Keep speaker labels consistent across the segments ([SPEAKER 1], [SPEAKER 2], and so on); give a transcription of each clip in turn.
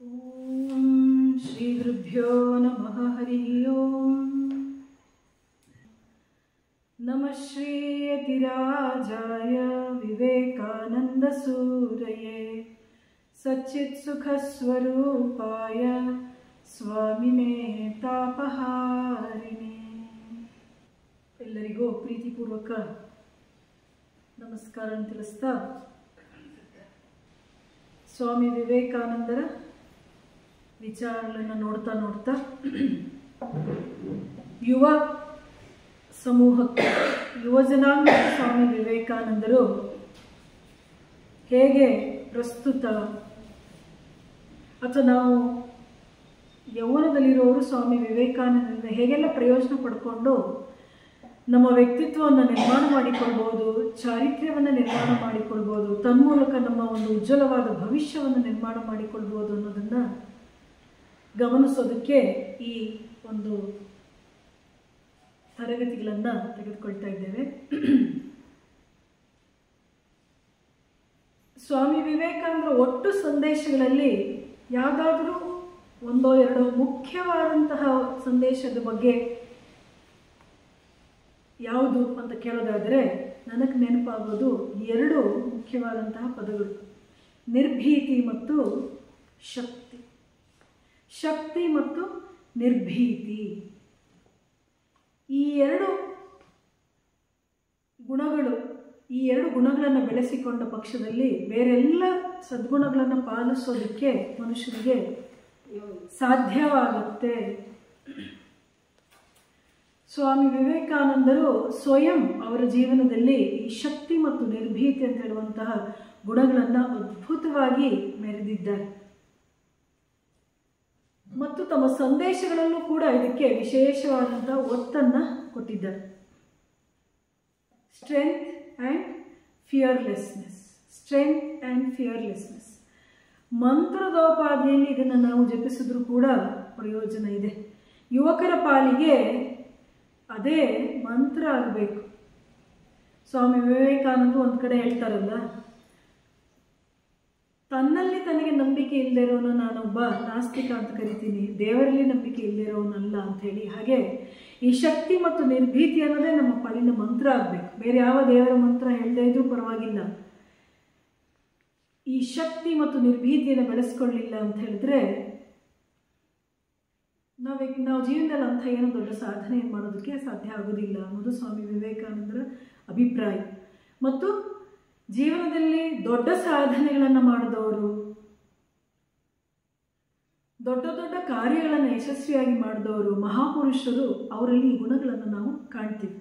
[SPEAKER 1] ಓಂ ಶ್ರೀ ಗುರುಭ್ಯೋ ನಮಃ ಹರಿ ಓಂ ನಮಃ ಶ್ರೀ ಯತಿರಾಜಾಯ ವಿವೇಕಾನಂದ ಸೂರಯೇ ಸಚ್ಚಿತ್ ಸುಖ ಸ್ವರೂಪಾಯ ಸ್ವಾಮಿನೇ ತಾಪಹಾರಿಣಿ. ಎಲ್ಲರಿಗೂ ಪ್ರೀತಿಪೂರ್ವಕ ನಮಸ್ಕಾರ ತಿಳಿಸ್ತಾ ಸ್ವಾಮಿ ವಿವೇಕಾನಂದರ ವಿಚಾರಗಳನ್ನು ನೋಡ್ತಾ ಯುವ ಸಮೂಹಕ್ಕೆ ಯುವ ಜನಾಂಗಕ್ಕೆ ಸ್ವಾಮಿ ವಿವೇಕಾನಂದರು ಹೇಗೆ ಪ್ರಸ್ತುತ ಅಥವಾ ನಾವು ಯೌವನದಲ್ಲಿರೋರು ಸ್ವಾಮಿ ವಿವೇಕಾನಂದರಿಂದ ಹೇಗೆಲ್ಲ ಪ್ರಯೋಜನ ಪಡ್ಕೊಂಡು ನಮ್ಮ ವ್ಯಕ್ತಿತ್ವವನ್ನು ನಿರ್ಮಾಣ ಮಾಡಿಕೊಳ್ಬೋದು, ಚಾರಿತ್ರ್ಯವನ್ನು ನಿರ್ಮಾಣ ಮಾಡಿಕೊಳ್ಬೋದು, ತನ್ಮೂಲಕ ನಮ್ಮ ಒಂದು ಉಜ್ವಲವಾದ ಭವಿಷ್ಯವನ್ನು ನಿರ್ಮಾಣ ಮಾಡಿಕೊಳ್ಬೋದು ಅನ್ನೋದನ್ನು ಗಮನಿಸೋದಕ್ಕೆ ಈ ಒಂದು ತರಗತಿಗಳನ್ನು ತೆಗೆದುಕೊಳ್ತಾ ಇದ್ದೇವೆ. ಸ್ವಾಮಿ ವಿವೇಕಾನಂದರ ಒಟ್ಟು ಸಂದೇಶಗಳಲ್ಲಿ ಯಾವುದಾದ್ರೂ ಒಂದೋ ಎರಡೋ ಮುಖ್ಯವಾದಂತಹ ಸಂದೇಶದ ಬಗ್ಗೆ ಯಾವುದು ಅಂತ ಕೇಳೋದಾದರೆ ನನಗೆ ನೆನಪಾಗೋದು ಎರಡು ಮುಖ್ಯವಾದಂತಹ ಪದಗಳು: ನಿರ್ಭೀತಿ ಮತ್ತು ಶಕ್ತಿ. ಶಕ್ತಿ ಮತ್ತು ನಿರ್ಭೀತಿ, ಈ ಎರಡು ಗುಣಗಳನ್ನು ಬೆಳೆಸಿಕೊಂಡ ಪಕ್ಷದಲ್ಲಿ ಬೇರೆಲ್ಲ ಸದ್ಗುಣಗಳನ್ನು ಪಾಲಿಸೋದಕ್ಕೆ ಮನುಷ್ಯನಿಗೆ ಸಾಧ್ಯವಾಗುತ್ತೆ. ಸ್ವಾಮಿ ವಿವೇಕಾನಂದರು ಸ್ವಯಂ ಅವರ ಜೀವನದಲ್ಲಿ ಈ ಶಕ್ತಿ ಮತ್ತು ನಿರ್ಭೀತಿ ಅಂತ ಹೇಳುವಂತಹ ಗುಣಗಳನ್ನು ಅದ್ಭುತವಾಗಿ ಮೆರೆದಿದ್ದಾರೆ ಮತ್ತು ತಮ್ಮ ಸಂದೇಶಗಳಲ್ಲೂ ಕೂಡ ಇದಕ್ಕೆ ವಿಶೇಷವಾದಂತಹ ಒತ್ತನ್ನು ಕೊಟ್ಟಿದ್ದಾರೆ. Strength and fearlessness, strength and fearlessness ಮಂತ್ರದೋಪಾದಿಯಲ್ಲಿ ಇದನ್ನು ನಾವು ಜಪಿಸಿದ್ರೂ ಕೂಡ ಪ್ರಯೋಜನ ಇದೆ. ಯುವಕರ ಪಾಲಿಗೆ ಅದೇ ಮಂತ್ರ ಆಗಬೇಕು. ಸ್ವಾಮಿ ವಿವೇಕಾನಂದರು ಒಂದು ಕಡೆ ಹೇಳ್ತಾರಲ್ಲ, ತನ್ನಲ್ಲಿ ತನಗೆ ನಂಬಿಕೆ ಇಲ್ಲದೆ ಇರೋನು ನಾನೊಬ್ಬ ನಾಸ್ತಿಕ ಅಂತ ಕರಿತೀನಿ, ದೇವರಲ್ಲಿ ನಂಬಿಕೆ ಇಲ್ಲದೆ ಇರೋನಲ್ಲ ಅಂತ ಹೇಳಿ. ಹಾಗೆ ಈ ಶಕ್ತಿ ಮತ್ತು ನಿರ್ಭೀತಿ ಅನ್ನೋದೇ ನಮ್ಮ ಪಾಲಿನ ಮಂತ್ರ ಆಗಬೇಕು. ಬೇರೆ ಯಾವ ದೇವರ ಮಂತ್ರ ಹೇಳದೇ ಇದ್ರೂ ಪರವಾಗಿಲ್ಲ, ಈ ಶಕ್ತಿ ಮತ್ತು ನಿರ್ಭೀತಿಯನ್ನು ಬೆಳೆಸ್ಕೊಳ್ಳಿಲ್ಲ ಅಂತ ಹೇಳಿದ್ರೆ ನಾವು ಜೀವನದಲ್ಲಿ ಅಂಥ ಏನೋ ದೊಡ್ಡ ಸಾಧನೆ ಮಾಡೋದಕ್ಕೆ ಸಾಧ್ಯ ಆಗೋದಿಲ್ಲ ಅನ್ನೋದು ಸ್ವಾಮಿ ವಿವೇಕಾನಂದರ ಅಭಿಪ್ರಾಯ. ಮತ್ತು ಜೀವನದಲ್ಲಿ ದೊಡ್ಡ ಸಾಧನೆಗಳನ್ನು ಮಾಡಿದವರು, ದೊಡ್ಡ ದೊಡ್ಡ ಕಾರ್ಯಗಳನ್ನು ಯಶಸ್ವಿಯಾಗಿ ಮಾಡಿದವರು, ಮಹಾಪುರುಷರು, ಅವರಲ್ಲಿ ಈ ಗುಣಗಳನ್ನು ನಾವು ಕಾಣ್ತೀವಿ.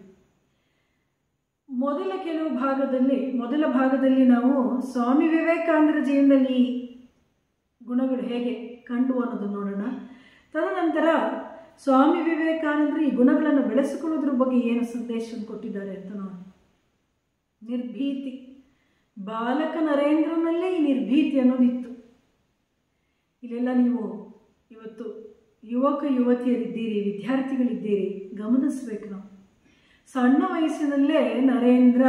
[SPEAKER 1] ಮೊದಲ ಭಾಗದಲ್ಲಿ ನಾವು ಸ್ವಾಮಿ ವಿವೇಕಾನಂದರ ಜೀವನದಲ್ಲಿ ಈ ಗುಣಗಳು ಹೇಗೆ ಕಂಡು ಅನ್ನೋದನ್ನು ನೋಡೋಣ. ತದನಂತರ ಸ್ವಾಮಿ ವಿವೇಕಾನಂದರು ಈ ಗುಣಗಳನ್ನು ಬೆಳೆಸಿಕೊಳ್ಳೋದ್ರ ಬಗ್ಗೆ ಏನು ಸಂದೇಶವನ್ನು ಕೊಟ್ಟಿದ್ದಾರೆ ಅಂತ ನೋಡಿ. ನಿರ್ಭೀತಿ, ಬಾಲಕ ನರೇಂದ್ರನಲ್ಲೇ ಈ ನಿರ್ಭೀತಿ ಅನ್ನೋದಿತ್ತು. ಇಲ್ಲೆಲ್ಲ ನೀವು ಇವತ್ತು ಯುವಕ ಯುವತಿಯರಿದ್ದೀರಿ, ವಿದ್ಯಾರ್ಥಿಗಳಿದ್ದೀರಿ, ಗಮನಿಸ್ಬೇಕು. ನಾವು ಸಣ್ಣ ವಯಸ್ಸಿನಲ್ಲೇ ನರೇಂದ್ರ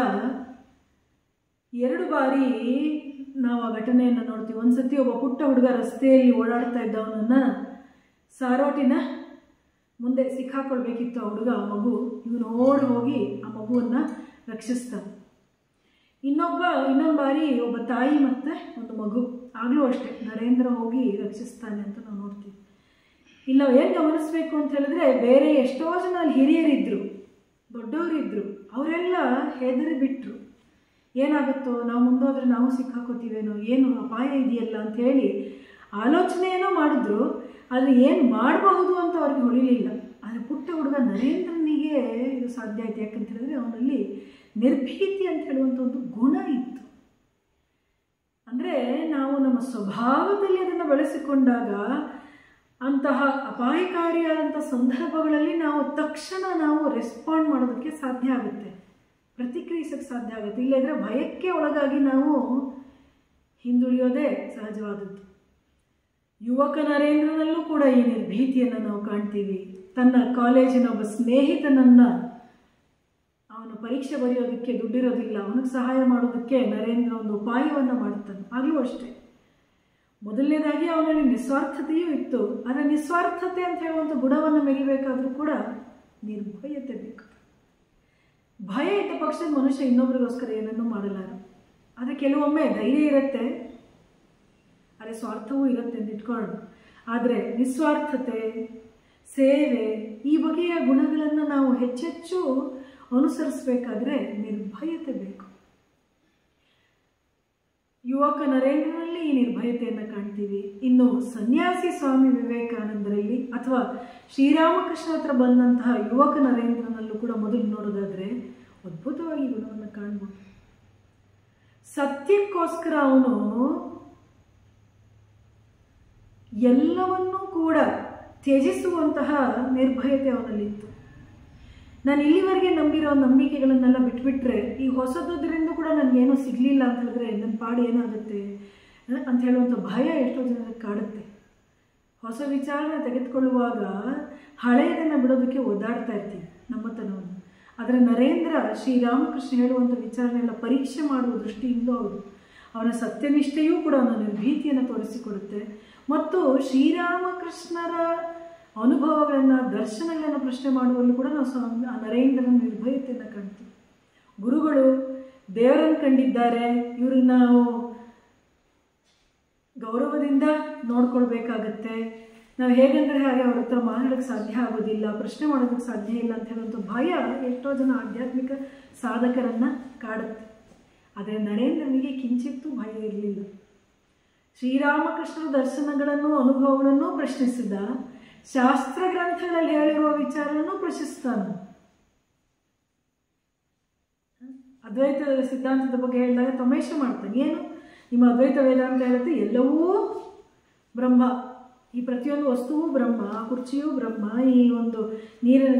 [SPEAKER 1] 2 ಬಾರಿ ನಾವು ಆ ಘಟನೆಯನ್ನು ನೋಡ್ತೀವಿ. ಒಂದ್ಸತಿ ಒಬ್ಬ ಪುಟ್ಟ ಹುಡುಗ ರಸ್ತೆಯಲ್ಲಿ ಓಡಾಡ್ತಾ ಇದ್ದವನನ್ನು ಸಾರೋಟಿನ ಮುಂದೆ ಸಿಕ್ಕಾಕೊಳ್ಬೇಕಿತ್ತು ಆ ಹುಡುಗ, ಆ ಮಗು. ಇವನು ಓಡಿ ಹೋಗಿ ಆ ಮಗುವನ್ನು ರಕ್ಷಿಸ್ತಾನೆ. ಇನ್ನೊಂದು ಬಾರಿ ಒಬ್ಬ ತಾಯಿ ಮತ್ತು ಒಂದು ಮಗು, ಆಗಲೂ ಅಷ್ಟೇ ನರೇಂದ್ರ ಹೋಗಿ ರಕ್ಷಿಸ್ತಾನೆ ಅಂತ ನಾವು ನೋಡ್ತೀವಿ. ಇಲ್ಲ ಏನು ಗಮನಿಸ್ಬೇಕು ಅಂತ ಹೇಳಿದ್ರೆ, ಬೇರೆ ಎಷ್ಟೋ ಜನ ಅಲ್ಲಿ ಹಿರಿಯರಿದ್ದರು, ದೊಡ್ಡವರಿದ್ದರು, ಅವರೆಲ್ಲ ಹೆದರಿ ಬಿಟ್ಟರು. ಏನಾಗುತ್ತೋ, ನಾವು ಮುಂದೋದ್ರೆ ನಾವು ಸಿಕ್ಕಾಕೋತೀವೇನೋ, ಏನು ಅಪಾಯ ಇದೆಯಲ್ಲ ಅಂಥೇಳಿ ಆಲೋಚನೆಯೇನೋ ಮಾಡಿದ್ರು. ಆದರೆ ಏನು ಮಾಡಬಹುದು ಅಂತ ಅವ್ರಿಗೆ ಹೊಳಿಲಿಲ್ಲ. ಆದರೆ ಪುಟ್ಟ ಹುಡುಗ ನರೇಂದ್ರನಿಗೆ ಇದು ಸಾಧ್ಯ ಆಯಿತು. ಯಾಕಂತ ಹೇಳಿದ್ರೆ ಅವನಲ್ಲಿ ನಿರ್ಭೀತಿ ಅಂತ ಹೇಳುವಂಥ ಒಂದು ಗುಣ ಇತ್ತು. ಅಂದರೆ ನಾವು ನಮ್ಮ ಸ್ವಭಾವದಲ್ಲಿ ಅದನ್ನು ಬೆಳೆಸಿಕೊಂಡಾಗ ಅಂತಹ ಅಪಾಯಕಾರಿಯಾದಂಥ ಸಂದರ್ಭಗಳಲ್ಲಿ ತಕ್ಷಣ ನಾವು ರೆಸ್ಪಾಂಡ್ ಮಾಡೋದಕ್ಕೆ ಸಾಧ್ಯ ಆಗುತ್ತೆ, ಪ್ರತಿಕ್ರಿಯಿಸೋಕ್ಕೆ ಸಾಧ್ಯ ಆಗುತ್ತೆ. ಇಲ್ಲದ್ರೆ ಭಯಕ್ಕೆ ಒಳಗಾಗಿ ನಾವು ಹಿಂದುಳಿಯೋದೇ ಸಹಜವಾದದ್ದು. ಯುವಕ ನರೇಂದ್ರನಲ್ಲೂ ಕೂಡ ಈ ನಿರ್ಭೀತಿಯನ್ನು ನಾವು ಕಾಣ್ತೀವಿ. ತನ್ನ ಕಾಲೇಜಿನ ಒಬ್ಬ ಸ್ನೇಹಿತನನ್ನು, ಅವನು ಪರೀಕ್ಷೆ ಬರೆಯೋದಕ್ಕೆ ದುಡ್ಡಿರೋದಿಲ್ಲ, ಅವನಿಗೆ ಸಹಾಯ ಮಾಡೋದಕ್ಕೆ ನರೇಂದ್ರ ಒಂದು ಉಪಾಯವನ್ನು ಮಾಡ್ತಾನೆ. ಆಗಲೂ ಅಷ್ಟೇ ಮೊದಲನೇದಾಗಿ ಅವನಲ್ಲಿ ನಿಸ್ವಾರ್ಥತೆಯೂ ಇತ್ತು. ಆದರೆ ನಿಸ್ವಾರ್ಥತೆ ಅಂತ ಹೇಳುವಂಥ ಗುಣವನ್ನು ಮೆರಿಬೇಕಾದ್ರೂ ಕೂಡ ನಿರ್ಭಯತೆ ಬೇಕು. ಭಯ ಇದ್ದ ಪಕ್ಷದ ಮನುಷ್ಯ ಇನ್ನೊಬ್ಬರಿಗೋಸ್ಕರ ಏನನ್ನೂ ಮಾಡಲಾರ. ಆದರೆ ಕೆಲವೊಮ್ಮೆ ಧೈರ್ಯ ಇರುತ್ತೆ, ಆದರೆ ಸ್ವಾರ್ಥವೂ ಇರುತ್ತೆ ಅಂತ ಇಟ್ಕೊಳ್ಳೋಣ. ಆದರೆ ನಿಸ್ವಾರ್ಥತೆ, ಸೇವೆ, ಈ ಬಗೆಯ ಗುಣಗಳನ್ನು ನಾವು ಹೆಚ್ಚೆಚ್ಚು ಅನುಸರಿಸಬೇಕಾದ್ರೆ ನಿರ್ಭಯತೆ ಬೇಕು. ಯುವಕ ನರೇಂದ್ರನಲ್ಲಿ ಈ ನಿರ್ಭಯತೆಯನ್ನು ಕಾಣ್ತೀವಿ. ಇನ್ನು ಸನ್ಯಾಸಿ ಸ್ವಾಮಿ ವಿವೇಕಾನಂದರಲ್ಲಿ ಅಥವಾ ಶ್ರೀರಾಮಕೃಷ್ಣ ಹತ್ರ ಬಂದಂತಹ ಯುವಕ ನರೇಂದ್ರನಲ್ಲೂ ಕೂಡ ಮೊದಲು ನೋಡೋದಾದ್ರೆ ಅದ್ಭುತವಾಗಿ ಗುಣವನ್ನು ಕಾಣ್ಬೋದು. ಸತ್ಯಕ್ಕೋಸ್ಕರ ಅವನು ಎಲ್ಲವನ್ನೂ ಕೂಡ ತ್ಯಜಿಸುವಂತಹ ನಿರ್ಭಯತೆ ಅವನಲ್ಲಿತ್ತು. ನಾನು ಇಲ್ಲಿವರೆಗೆ ನಂಬಿರೋ ನಂಬಿಕೆಗಳನ್ನೆಲ್ಲ ಬಿಟ್ಬಿಟ್ರೆ ಈ ಹೊಸದರಿಂದ ಕೂಡ ನನಗೇನೋ ಸಿಗಲಿಲ್ಲ ಅಂತ ಹೇಳಿದ್ರೆ ನನ್ನ ಪಾಡು ಏನಾಗುತ್ತೆ ಅಂತ ಹೇಳುವಂಥ ಭಯ ಎಷ್ಟೋ ಜನರಿಗೆ ಕಾಡುತ್ತೆ. ಹೊಸ ವಿಚಾರನ ತೆಗೆದುಕೊಳ್ಳುವಾಗ ಹಳೆಯದನ್ನು ಬಿಡೋದಕ್ಕೆ ಒದ್ದಾಡ್ತಾ ಇರ್ತೀವಿ ನಮ್ಮತನವನ್ನು. ಆದರೆ ನರೇಂದ್ರ ಶ್ರೀರಾಮಕೃಷ್ಣ ಹೇಳುವಂಥ ವಿಚಾರನೆಲ್ಲ ಪರೀಕ್ಷೆ ಮಾಡುವ ದೃಷ್ಟಿಯಿಂದ ಹೌದು, ಅವನ ಸತ್ಯನಿಷ್ಠೆಯೂ ಕೂಡ ಅವನ ನಿರ್ಭೀತಿಯನ್ನು ತೋರಿಸಿಕೊಡುತ್ತೆ. ಮತ್ತು ಶ್ರೀರಾಮಕೃಷ್ಣರ ಅನುಭವಗಳನ್ನು, ದರ್ಶನಗಳನ್ನು ಪ್ರಶ್ನೆ ಮಾಡುವಲ್ಲೂ ಕೂಡ ನಾವು ಆ ನರೇಂದ್ರನ ನಿರ್ಭಯತೆಯನ್ನು ಕಾಣ್ತೀವಿ. ಗುರುಗಳು ದೇವರನ್ನು ಕಂಡಿದ್ದಾರೆ, ಇವ್ರನ್ನ ನಾವು ಗೌರವದಿಂದ ನೋಡ್ಕೊಳ್ಬೇಕಾಗತ್ತೆ. ನಾವು ಹೇಗೆಂದರೆ ಹಾಗೆ ಅವ್ರ ಹತ್ರ ಮಾತಾಡೋಕ್ಕೆ ಸಾಧ್ಯ ಆಗೋದಿಲ್ಲ, ಪ್ರಶ್ನೆ ಮಾಡೋದಕ್ಕೆ ಸಾಧ್ಯ ಇಲ್ಲ ಅಂತ ಹೇಳುವಂಥ ಭಯ ಎಷ್ಟೋ ಜನ ಆಧ್ಯಾತ್ಮಿಕ ಸಾಧಕರನ್ನು ಕಾಡುತ್ತೆ. ಆದರೆ ನರೇಂದ್ರನಿಗೆ ಕಿಂಚಿತ್ತೂ ಭಯ ಇರಲಿಲ್ಲ. ಶ್ರೀರಾಮಕೃಷ್ಣರ ದರ್ಶನಗಳನ್ನು, ಅನುಭವಗಳನ್ನು ಪ್ರಶ್ನಿಸಿದ, ಶಾಸ್ತ್ರ ಗ್ರಂಥಗಳಲ್ಲಿ ಹೇಳಿರುವ ವಿಚಾರವನ್ನು ಪ್ರಶ್ನಿಸ್ತಾನೆ. ಅದ್ವೈತ ಸಿದ್ಧಾಂತದ ಬಗ್ಗೆ ಹೇಳಿದಾಗ ತಮೇಷ ಮಾಡ್ತಾನೆ. ಏನು ನಿಮ್ಮ ಅದ್ವೈತ ವೇದಾಂತ ಹೇಳುತ್ತೆ ಎಲ್ಲವೂ ಬ್ರಹ್ಮ, ಈ ಪ್ರತಿಯೊಂದು ವಸ್ತುವು ಬ್ರಹ್ಮ, ಕುರ್ಚಿಯೂ ಬ್ರಹ್ಮ, ಈ ಒಂದು ನೀರಿನ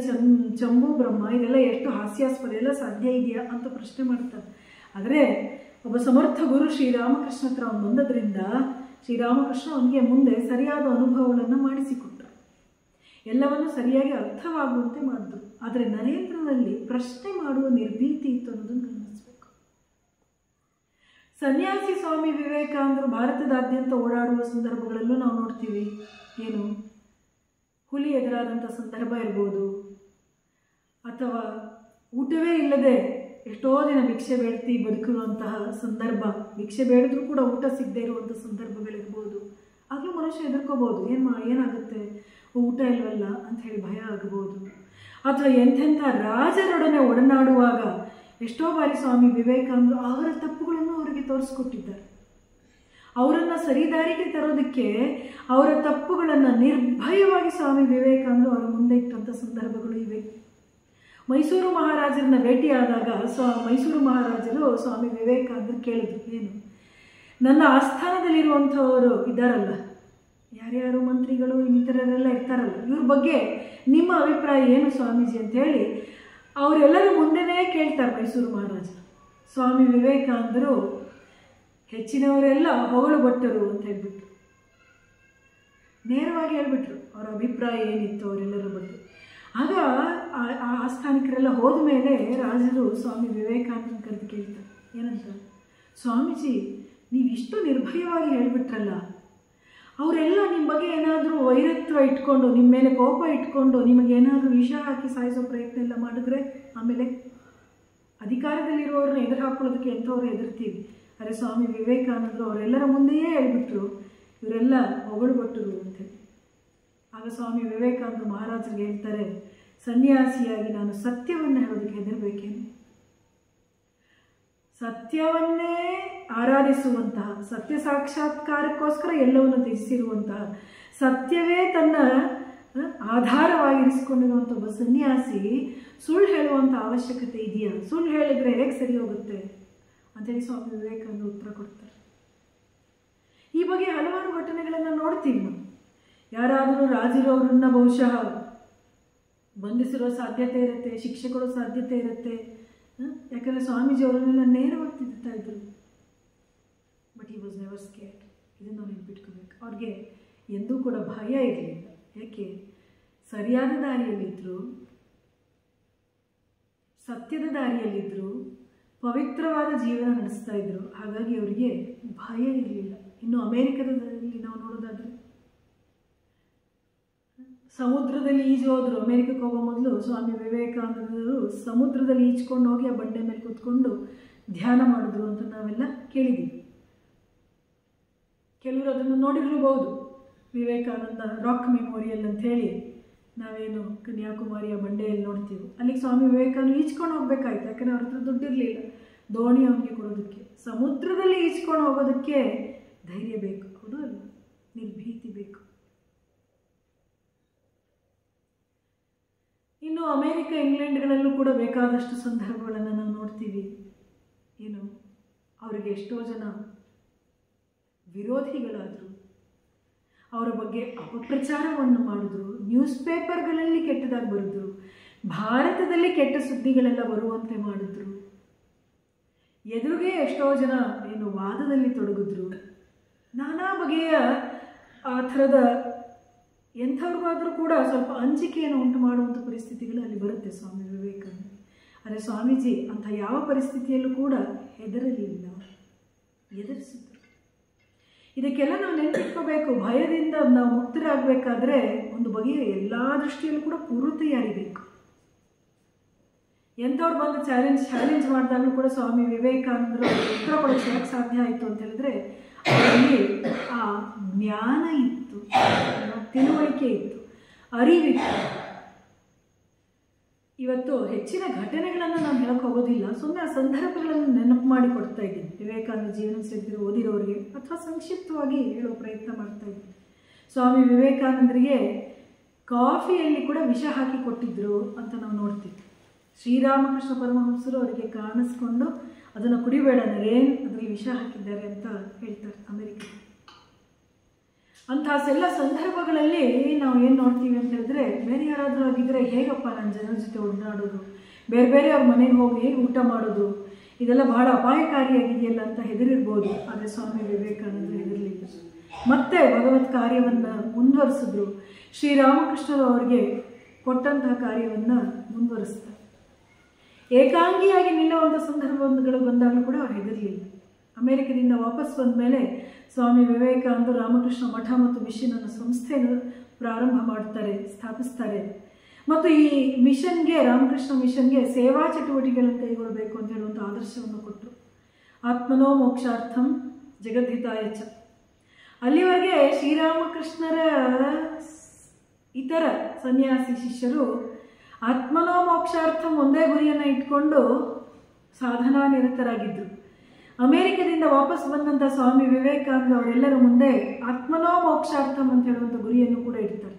[SPEAKER 1] ಚಂಬು ಬ್ರಹ್ಮ, ಇದೆಲ್ಲ ಎಷ್ಟು ಹಾಸ್ಯಾಸ್ಪದ, ಎಲ್ಲ ಸಾಧ್ಯ ಇದೆಯಾ ಅಂತ ಪ್ರಶ್ನೆ ಮಾಡ್ತಾನೆ. ಆದರೆ ಒಬ್ಬ ಸಮರ್ಥ ಗುರು ಶ್ರೀರಾಮಕೃಷ್ಣ ಹತ್ರ ಅವನು ಬಂದದ್ರಿಂದ ಶ್ರೀರಾಮಕೃಷ್ಣ ಅವನಿಗೆ ಮುಂದೆ ಸರಿಯಾದ ಅನುಭವಗಳನ್ನು ಮಾಡಿಸಿಕೊಟ್ರು, ಎಲ್ಲವನ್ನು ಸರಿಯಾಗಿ ಅರ್ಥವಾಗುವಂತೆ ಮಾಡಿದ್ರು. ಆದರೆ ನರೇಂದ್ರನಲ್ಲಿ ಪ್ರಶ್ನೆ ಮಾಡುವ ನಿರ್ಭೀತಿ ಇತ್ತು ಅನ್ನೋದನ್ನು ಗಮನಿಸಬೇಕು. ಸನ್ಯಾಸಿ ಸ್ವಾಮಿ ವಿವೇಕಾನಂದರು ಭಾರತದಾದ್ಯಂತ ಓಡಾಡುವ ಸಂದರ್ಭಗಳಲ್ಲೂ ನಾವು ನೋಡ್ತೀವಿ. ಏನು ಹುಲಿ ಎದುರಾದಂಥ ಸಂದರ್ಭ ಇರ್ಬೋದು, ಅಥವಾ ಊಟವೇ ಇಲ್ಲದೆ ಎಷ್ಟೋ ದಿನ ಭಿಕ್ಷೆ ಬೇಡ್ತಿ ಬದುಕಿರುವಂತಹ ಸಂದರ್ಭ, ಭಿಕ್ಷೆ ಬೇಡಿದ್ರೂ ಕೂಡ ಊಟ ಸಿಗದೆ ಇರುವಂಥ ಸಂದರ್ಭಗಳಿರ್ಬೋದು. ಆಗಲೂ ಮನುಷ್ಯ ಎದುರ್ಕೋಬೋದು, ಏನಾಗುತ್ತೆ ಊಟ ಇಲ್ವಲ್ಲ ಅಂತ ಹೇಳಿ ಭಯ ಆಗಬಹುದು. ಅಥವಾ ಎಂಥೆಂಥ ರಾಜರೊಡನೆ ಒಡನಾಡುವಾಗ ಎಷ್ಟೋ ಬಾರಿ ಸ್ವಾಮಿ ವಿವೇಕಾನಂದರು ಅವರ ತಪ್ಪುಗಳನ್ನು ಅವರಿಗೆ ತೋರಿಸ್ಕೊಟ್ಟಿದ್ದಾರೆ. ಅವರನ್ನು ಸರಿದಾರಿಗೆ ತರೋದಕ್ಕೆ ಅವರ ತಪ್ಪುಗಳನ್ನು ನಿರ್ಭಯವಾಗಿ ಸ್ವಾಮಿ ವಿವೇಕಾನಂದರು ಅವರ ಮುಂದೆ ಇಟ್ಟಂಥ ಸಂದರ್ಭಗಳು ಇವೆ. ಮೈಸೂರು ಮಹಾರಾಜರನ್ನ ಭೇಟಿಯಾದಾಗ ಮೈಸೂರು ಮಹಾರಾಜರು ಸ್ವಾಮಿ ವಿವೇಕಾನಂದರು ಕೇಳಿದ್ರು, ಏನು ನನ್ನ ಆಸ್ಥಾನದಲ್ಲಿರುವಂಥವರು ಇದ್ದಾರಲ್ಲ, ಯಾರ್ಯಾರು ಮಂತ್ರಿಗಳು ಇನ್ನಿತರರೆಲ್ಲ ಇರ್ತಾರಲ್ಲ, ಇವ್ರ ಬಗ್ಗೆ ನಿಮ್ಮ ಅಭಿಪ್ರಾಯ ಏನು ಸ್ವಾಮೀಜಿ ಅಂತೇಳಿ ಅವರೆಲ್ಲರೂ ಮುಂದೆನೇ ಕೇಳ್ತಾರೆ ಮೈಸೂರು ಮಹಾರಾಜರು. ಸ್ವಾಮಿ ವಿವೇಕಾನಂದರು ಹೆಚ್ಚಿನವರೆಲ್ಲ ಹೊಗಳು ಭಟ್ಟರು ಅಂತ ಹೇಳ್ಬಿಟ್ರು, ನೇರವಾಗಿ ಹೇಳ್ಬಿಟ್ರು ಅವರ ಅಭಿಪ್ರಾಯ ಏನಿತ್ತು ಅವರೆಲ್ಲರ ಬಗ್ಗೆ. ಆಗ ಆ ಆಸ್ಥಾನಿಕರೆಲ್ಲ ಹೋದ ಮೇಲೆ ರಾಜರು ಸ್ವಾಮಿ ವಿವೇಕಾನಂದನ ಕರೆದು ಕೇಳ್ತಾರೆ, ಏನಂತ, ಸ್ವಾಮೀಜಿ ನೀವಿಷ್ಟು ನಿರ್ಭಯವಾಗಿ ಹೇಳ್ಬಿಟ್ರಲ್ಲ, ಅವರೆಲ್ಲ ನಿಮ್ಮ ಬಗ್ಗೆ ಏನಾದರೂ ವೈರತ್ವ ಇಟ್ಕೊಂಡು, ನಿಮ್ಮ ಮೇಲೆ ಕೋಪ ಇಟ್ಕೊಂಡು ನಿಮಗೇನಾದರೂ ವಿಷ ಹಾಕಿ ಸಾಯಿಸೋ ಪ್ರಯತ್ನ ಎಲ್ಲ ಮಾಡಿದ್ರೆ ಆಮೇಲೆ ಅಧಿಕಾರದಲ್ಲಿರುವವ್ರನ್ನ ಎದುರು ಹಾಕೊಳ್ಳೋದಕ್ಕೆ ಎಂಥವ್ರು ಎದುರ್ತೀವಿ. ಆದರೆ ಸ್ವಾಮಿ ವಿವೇಕಾನಂದರು ಅವರೆಲ್ಲರ ಮುಂದೆಯೇ ಹೇಳ್ಬಿಟ್ರು ಇವರೆಲ್ಲ ಹೊಗಳುಭಟ್ಟರು ಅಂತೇಳಿ. ಆಗ ಸ್ವಾಮಿ ವಿವೇಕಾನಂದರು ಮಹಾರಾಜರಿಗೆ ಹೇಳ್ತಾರೆ, ಸನ್ಯಾಸಿಯಾಗಿ ನಾನು ಸತ್ಯವನ್ನು ಹೇಳೋದಕ್ಕೆ ಹೆದರಬೇಕೇನು? ಸತ್ಯವನ್ನೇ ಆರಾಧಿಸುವಂತಹ, ಸತ್ಯ ಸಾಕ್ಷಾತ್ಕಾರಕ್ಕೋಸ್ಕರ ಎಲ್ಲವನ್ನು ತ್ಯಜಿಸಿರುವಂತಹ, ಸತ್ಯವೇ ತನ್ನ ಆಧಾರವಾಗಿರಿಸಿಕೊಂಡಿರುವಂಥ ಒಬ್ಬ ಸನ್ಯಾಸಿ ಸುಳ್ಳು ಹೇಳುವಂಥ ಅವಶ್ಯಕತೆ ಇದೆಯಾ? ಸುಳ್ಳು ಹೇಳಿದರೆ ಹೇಗೆ ಸರಿ ಹೋಗುತ್ತೆ ಅಂತೇಳಿ ಸ್ವಾಮಿ ವಿವೇಕಾನಂದರು ಉತ್ತರ ಕೊಡ್ತಾರೆ. ಈ ಬಗ್ಗೆ ಹಲವಾರು ಘಟನೆಗಳನ್ನು ನೋಡ್ತೀವಿ ನಾವು. ಯಾರಾದರೂ ರಾಜರು ಅವರನ್ನ ಬಹುಶಃ ಬಂಧಿಸಿರೋ ಸಾಧ್ಯತೆ ಇರುತ್ತೆ, ಶಿಕ್ಷೆ ಕೊಡೋ ಸಾಧ್ಯತೆ ಇರುತ್ತೆ. ಯಾಕಂದರೆ ಸ್ವಾಮೀಜಿ ಅವರನ್ನೆಲ್ಲ ನೇರವಾಗಿ ತಿದ್ದುತ್ತಾ ಇದ್ರು. But he was never scared. ಇದನ್ನು ನಾವು ನೆನ್ಪಿಟ್ಕೋಬೇಕು. ಅವ್ರಿಗೆ ಎಂದೂ ಕೂಡ ಭಯ ಇರಲಿಲ್ಲ. ಯಾಕೆ? ಸರಿಯಾದ ದಾರಿಯಲ್ಲಿದ್ದರು, ಸತ್ಯದ ದಾರಿಯಲ್ಲಿದ್ದರು, ಪವಿತ್ರವಾದ ಜೀವನ ನಡೆಸ್ತಾ ಇದ್ರು. ಹಾಗಾಗಿ ಅವರಿಗೆ ಭಯ ಇರಲಿಲ್ಲ. ಇನ್ನು ಅಮೇರಿಕದಲ್ಲಿ ಭಾರತದಲ್ಲಿ ನಾವು ನೋಡೋದಾದರೆ. ಸಮುದ್ರದಲ್ಲಿ ಈಜು ಹೋದ್ರು. ಅಮೆರಿಕಕ್ಕೆ ಹೋಗೋ ಮೊದಲು ಸ್ವಾಮಿ ವಿವೇಕಾನಂದರು ಸಮುದ್ರದಲ್ಲಿ ಈಜ್ಕೊಂಡು ಹೋಗಿ ಆ ಬಂಡೆ ಮೇಲೆ ಕೂತ್ಕೊಂಡು ಧ್ಯಾನ ಮಾಡಿದ್ರು ಅಂತ ನಾವೆಲ್ಲ ಕೇಳಿದ್ದೀವಿ. ಕೆಲವರು ಅದನ್ನು ನೋಡಿರ್ಲೂಬಹುದು. ವಿವೇಕಾನಂದ ರಾಕ್ ಮೆಮೋರಿಯಲ್ ಅಂತ ಹೇಳಿ ನಾವೇನು ಕನ್ಯಾಕುಮಾರಿಯ ಬಂಡೆಯಲ್ಲಿ ನೋಡ್ತೀವಿ. ಅಲ್ಲಿಗೆ ಸ್ವಾಮಿ ವಿವೇಕಾನಂದ ಈಜ್ಕೊಂಡು ಹೋಗ್ಬೇಕಾಯ್ತು, ಯಾಕಂದರೆ ಅವ್ರ ಹತ್ರ ದುಡ್ಡಿರಲಿಲ್ಲ ದೋಣಿ ಅವನಿಗೆ ಕೊಡೋದಕ್ಕೆ. ಸಮುದ್ರದಲ್ಲಿ ಈಜ್ಕೊಂಡು ಹೋಗೋದಕ್ಕೆ ಧೈರ್ಯ ಬೇಕು, ಹೌದು ಅಲ್ಲ, ನಿರ್ಭೀತಿ ಬೇಕು. ಇನ್ನು ಅಮೇರಿಕ ಇಂಗ್ಲೆಂಡ್ಗಳಲ್ಲೂ ಕೂಡ ಬೇಕಾದಷ್ಟು ಸಂದರ್ಭಗಳನ್ನು ನಾವು ನೋಡ್ತೀವಿ. ಏನು ಅವರಿಗೆ ಎಷ್ಟೋ ಜನ ವಿರೋಧಿಗಳಾದರು, ಅವರ ಬಗ್ಗೆ ಅಪಪ್ರಚಾರವನ್ನು ಮಾಡಿದ್ರು, ನ್ಯೂಸ್ ಪೇಪರ್ಗಳಲ್ಲಿ ಕೆಟ್ಟದಾಗಿ ಬರೆದ್ರು, ಭಾರತದಲ್ಲಿ ಕೆಟ್ಟ ಸುದ್ದಿಗಳೆಲ್ಲ ಬರುವಂತೆ ಮಾಡಿದ್ರು. ಎದುರಿಗೆ ಎಷ್ಟೋ ಜನ ಏನು ವಾದದಲ್ಲಿ ತೊಡಗಿದ್ರು. ನಾನಾ ಬಗೆಯ ಆ ಥರದ ಎಂಥವ್ರಿಗಾದರೂ ಕೂಡ ಸ್ವಲ್ಪ ಅಂಜಿಕೆಯನ್ನು ಉಂಟು ಮಾಡುವಂಥ ಪರಿಸ್ಥಿತಿಗಳು ಅಲ್ಲಿ ಬರುತ್ತೆ ಸ್ವಾಮಿ ವಿವೇಕಾನಂದ. ಆದರೆ ಸ್ವಾಮೀಜಿ ಅಂಥ ಯಾವ ಪರಿಸ್ಥಿತಿಯಲ್ಲೂ ಕೂಡ ಹೆದರಲಿಲ್ಲ, ಎದುರಿಸಿದ್ರು. ಇದಕ್ಕೆಲ್ಲ ನಾವು ನೆನಪಿಟ್ಕೋಬೇಕು. ಭಯದಿಂದ ನಾವು ಮುಕ್ತರಾಗಬೇಕಾದ್ರೆ ಒಂದು ಬಗೆಯ ಎಲ್ಲ ದೃಷ್ಟಿಯಲ್ಲೂ ಕೂಡ ಪೂರ್ವ ತಯಾರಿ ಬೇಕು. ಎಂಥವ್ರು ಬಂದು ಚಾಲೆಂಜ್ ಮಾಡಿದಾಗಲೂ ಕೂಡ ಸ್ವಾಮಿ ವಿವೇಕಾನಂದರು ಉತ್ತರ ಕೊಡೋಕ್ಕೆ ಯಾಕೆ ಸಾಧ್ಯ ಆಯಿತು ಅಂತ ಹೇಳಿದ್ರೆ ಅವರಲ್ಲಿ ಆ ಜ್ಞಾನ ಇತ್ತು, ತಿಳುವಳಿಕೆ ಇತ್ತು, ಅರಿವಿತ್ತು. ಇವತ್ತು ಹೆಚ್ಚಿನ ಘಟನೆಗಳನ್ನು ನಾನು ಹೇಳಕ್ಕೆ ಹೋಗೋದಿಲ್ಲ, ಸುಮ್ಮನೆ ಆ ಸಂದರ್ಭಗಳನ್ನು ನೆನಪು ಮಾಡಿ ಕೊಡ್ತಾ ಇದ್ದೀನಿ. ವಿವೇಕಾನಂದ ಜೀವನ ಚರಿತ್ರೆ ಓದಿರೋರಿಗೆ ಅಥವಾ ಸಂಕ್ಷಿಪ್ತವಾಗಿ ಹೇಳೋ ಪ್ರಯತ್ನ ಮಾಡ್ತಾ ಇದ್ದೀನಿ. ಸ್ವಾಮಿ ವಿವೇಕಾನಂದರಿಗೆ ಕಾಫಿಯಲ್ಲಿ ಕೂಡ ವಿಷ ಹಾಕಿ ಕೊಟ್ಟಿದ್ರು ಅಂತ ನಾವು ನೋಡ್ತೀವಿ. ಶ್ರೀರಾಮಕೃಷ್ಣ ಪರಮಹಂಸರು ಅವರಿಗೆ ಕಾಣಿಸ್ಕೊಂಡು ಅದನ್ನು ಕುಡಿಬೇಡ ನರೇನ್, ಅದರಲ್ಲಿ ವಿಷ ಹಾಕಿದ್ದಾರೆ ಅಂತ ಹೇಳ್ತಾರೆ ಅಮೆರಿಕದಲ್ಲಿ. ಅಂಥೆಲ್ಲ ಸಂದರ್ಭಗಳಲ್ಲಿ ನಾವು ಏನು ನೋಡ್ತೀವಿ ಅಂತ ಹೇಳಿದ್ರೆ, ಬೇರೆ ಯಾರಾದರೂ ಆಗಿದ್ದರೆ ಹೇಗಪ್ಪ ನಾನು ಜನರ ಜೊತೆ ಒಡನಾಡೋದು, ಬೇರೆ ಬೇರೆ ಅವ್ರ ಮನೆಗೆ ಹೋಗಿ ಹೇಗೆ ಊಟ ಮಾಡೋದು, ಇದೆಲ್ಲ ಬಹಳ ಅಪಾಯಕಾರಿಯಾಗಿದೆಯಲ್ಲ ಅಂತ ಹೆದರಿರ್ಬೋದು. ಆದರೆ ಸ್ವಾಮಿ ವಿವೇಕಾನಂದರು ಹೆದರಲಿಲ್ಲ, ಮತ್ತೆ ಭಗವತ್ ಕಾರ್ಯವನ್ನು ಮುಂದುವರಿಸಿದ್ರು. ಶ್ರೀರಾಮಕೃಷ್ಣರು ಅವರಿಗೆ ಕೊಟ್ಟಂತಹ ಕಾರ್ಯವನ್ನು ಮುಂದುವರಿಸ್ತಾರೆ. ಏಕಾಂಗಿಯಾಗಿ ನಿಲ್ಲುವಂಥ ಸಂದರ್ಭಗಳು ಬಂದಾಗಲೂ ಕೂಡ ಅವ್ರು ಹೆದರಲಿಲ್ಲ. ಅಮೆರಿಕದಿಂದ ವಾಪಸ್ ಬಂದ ಮೇಲೆ ಸ್ವಾಮಿ ವಿವೇಕಾನಂದರು ರಾಮಕೃಷ್ಣ ಮಠ ಮತ್ತು ಮಿಷನ್ ಅನ್ನೋ ಸಂಸ್ಥೆಯನ್ನು ಪ್ರಾರಂಭ ಮಾಡ್ತಾರೆ, ಸ್ಥಾಪಿಸ್ತಾರೆ. ಮತ್ತು ಈ ಮಿಷನ್ಗೆ, ರಾಮಕೃಷ್ಣ ಮಿಷನ್ಗೆ ಸೇವಾ ಚಟುವಟಿಕೆಗಳನ್ನು ಕೈಗೊಳ್ಳಬೇಕು ಅಂತ ಹೇಳುವಂಥ ಆದರ್ಶವನ್ನು ಕೊಟ್ಟರು. ಆತ್ಮನೋ ಮೋಕ್ಷಾರ್ಥಂ ಜಗದ್ಹಿತಾಯ ಚ. ಅಲ್ಲಿವರೆಗೆ ಶ್ರೀರಾಮಕೃಷ್ಣರ ಇತರ ಸನ್ಯಾಸಿ ಶಿಷ್ಯರು ಆತ್ಮನೋ ಮೋಕ್ಷಾರ್ಥಂ ಒಂದೇ ಗುರಿಯನ್ನು ಇಟ್ಕೊಂಡು ಸಾಧನಾ ನಿರತರಾಗಿದ್ದರು. ಅಮೆರಿಕದಿಂದ ವಾಪಸ್ ಬಂದಂಥ ಸ್ವಾಮಿ ವಿವೇಕಾನಂದ ಅವರೆಲ್ಲರ ಮುಂದೆ ಆತ್ಮನೋ ಮೋಕ್ಷಾರ್ಥಂ ಅಂತ ಹೇಳುವಂಥ ಗುರಿಯನ್ನು ಕೂಡ ಇಡ್ತಾರೆ.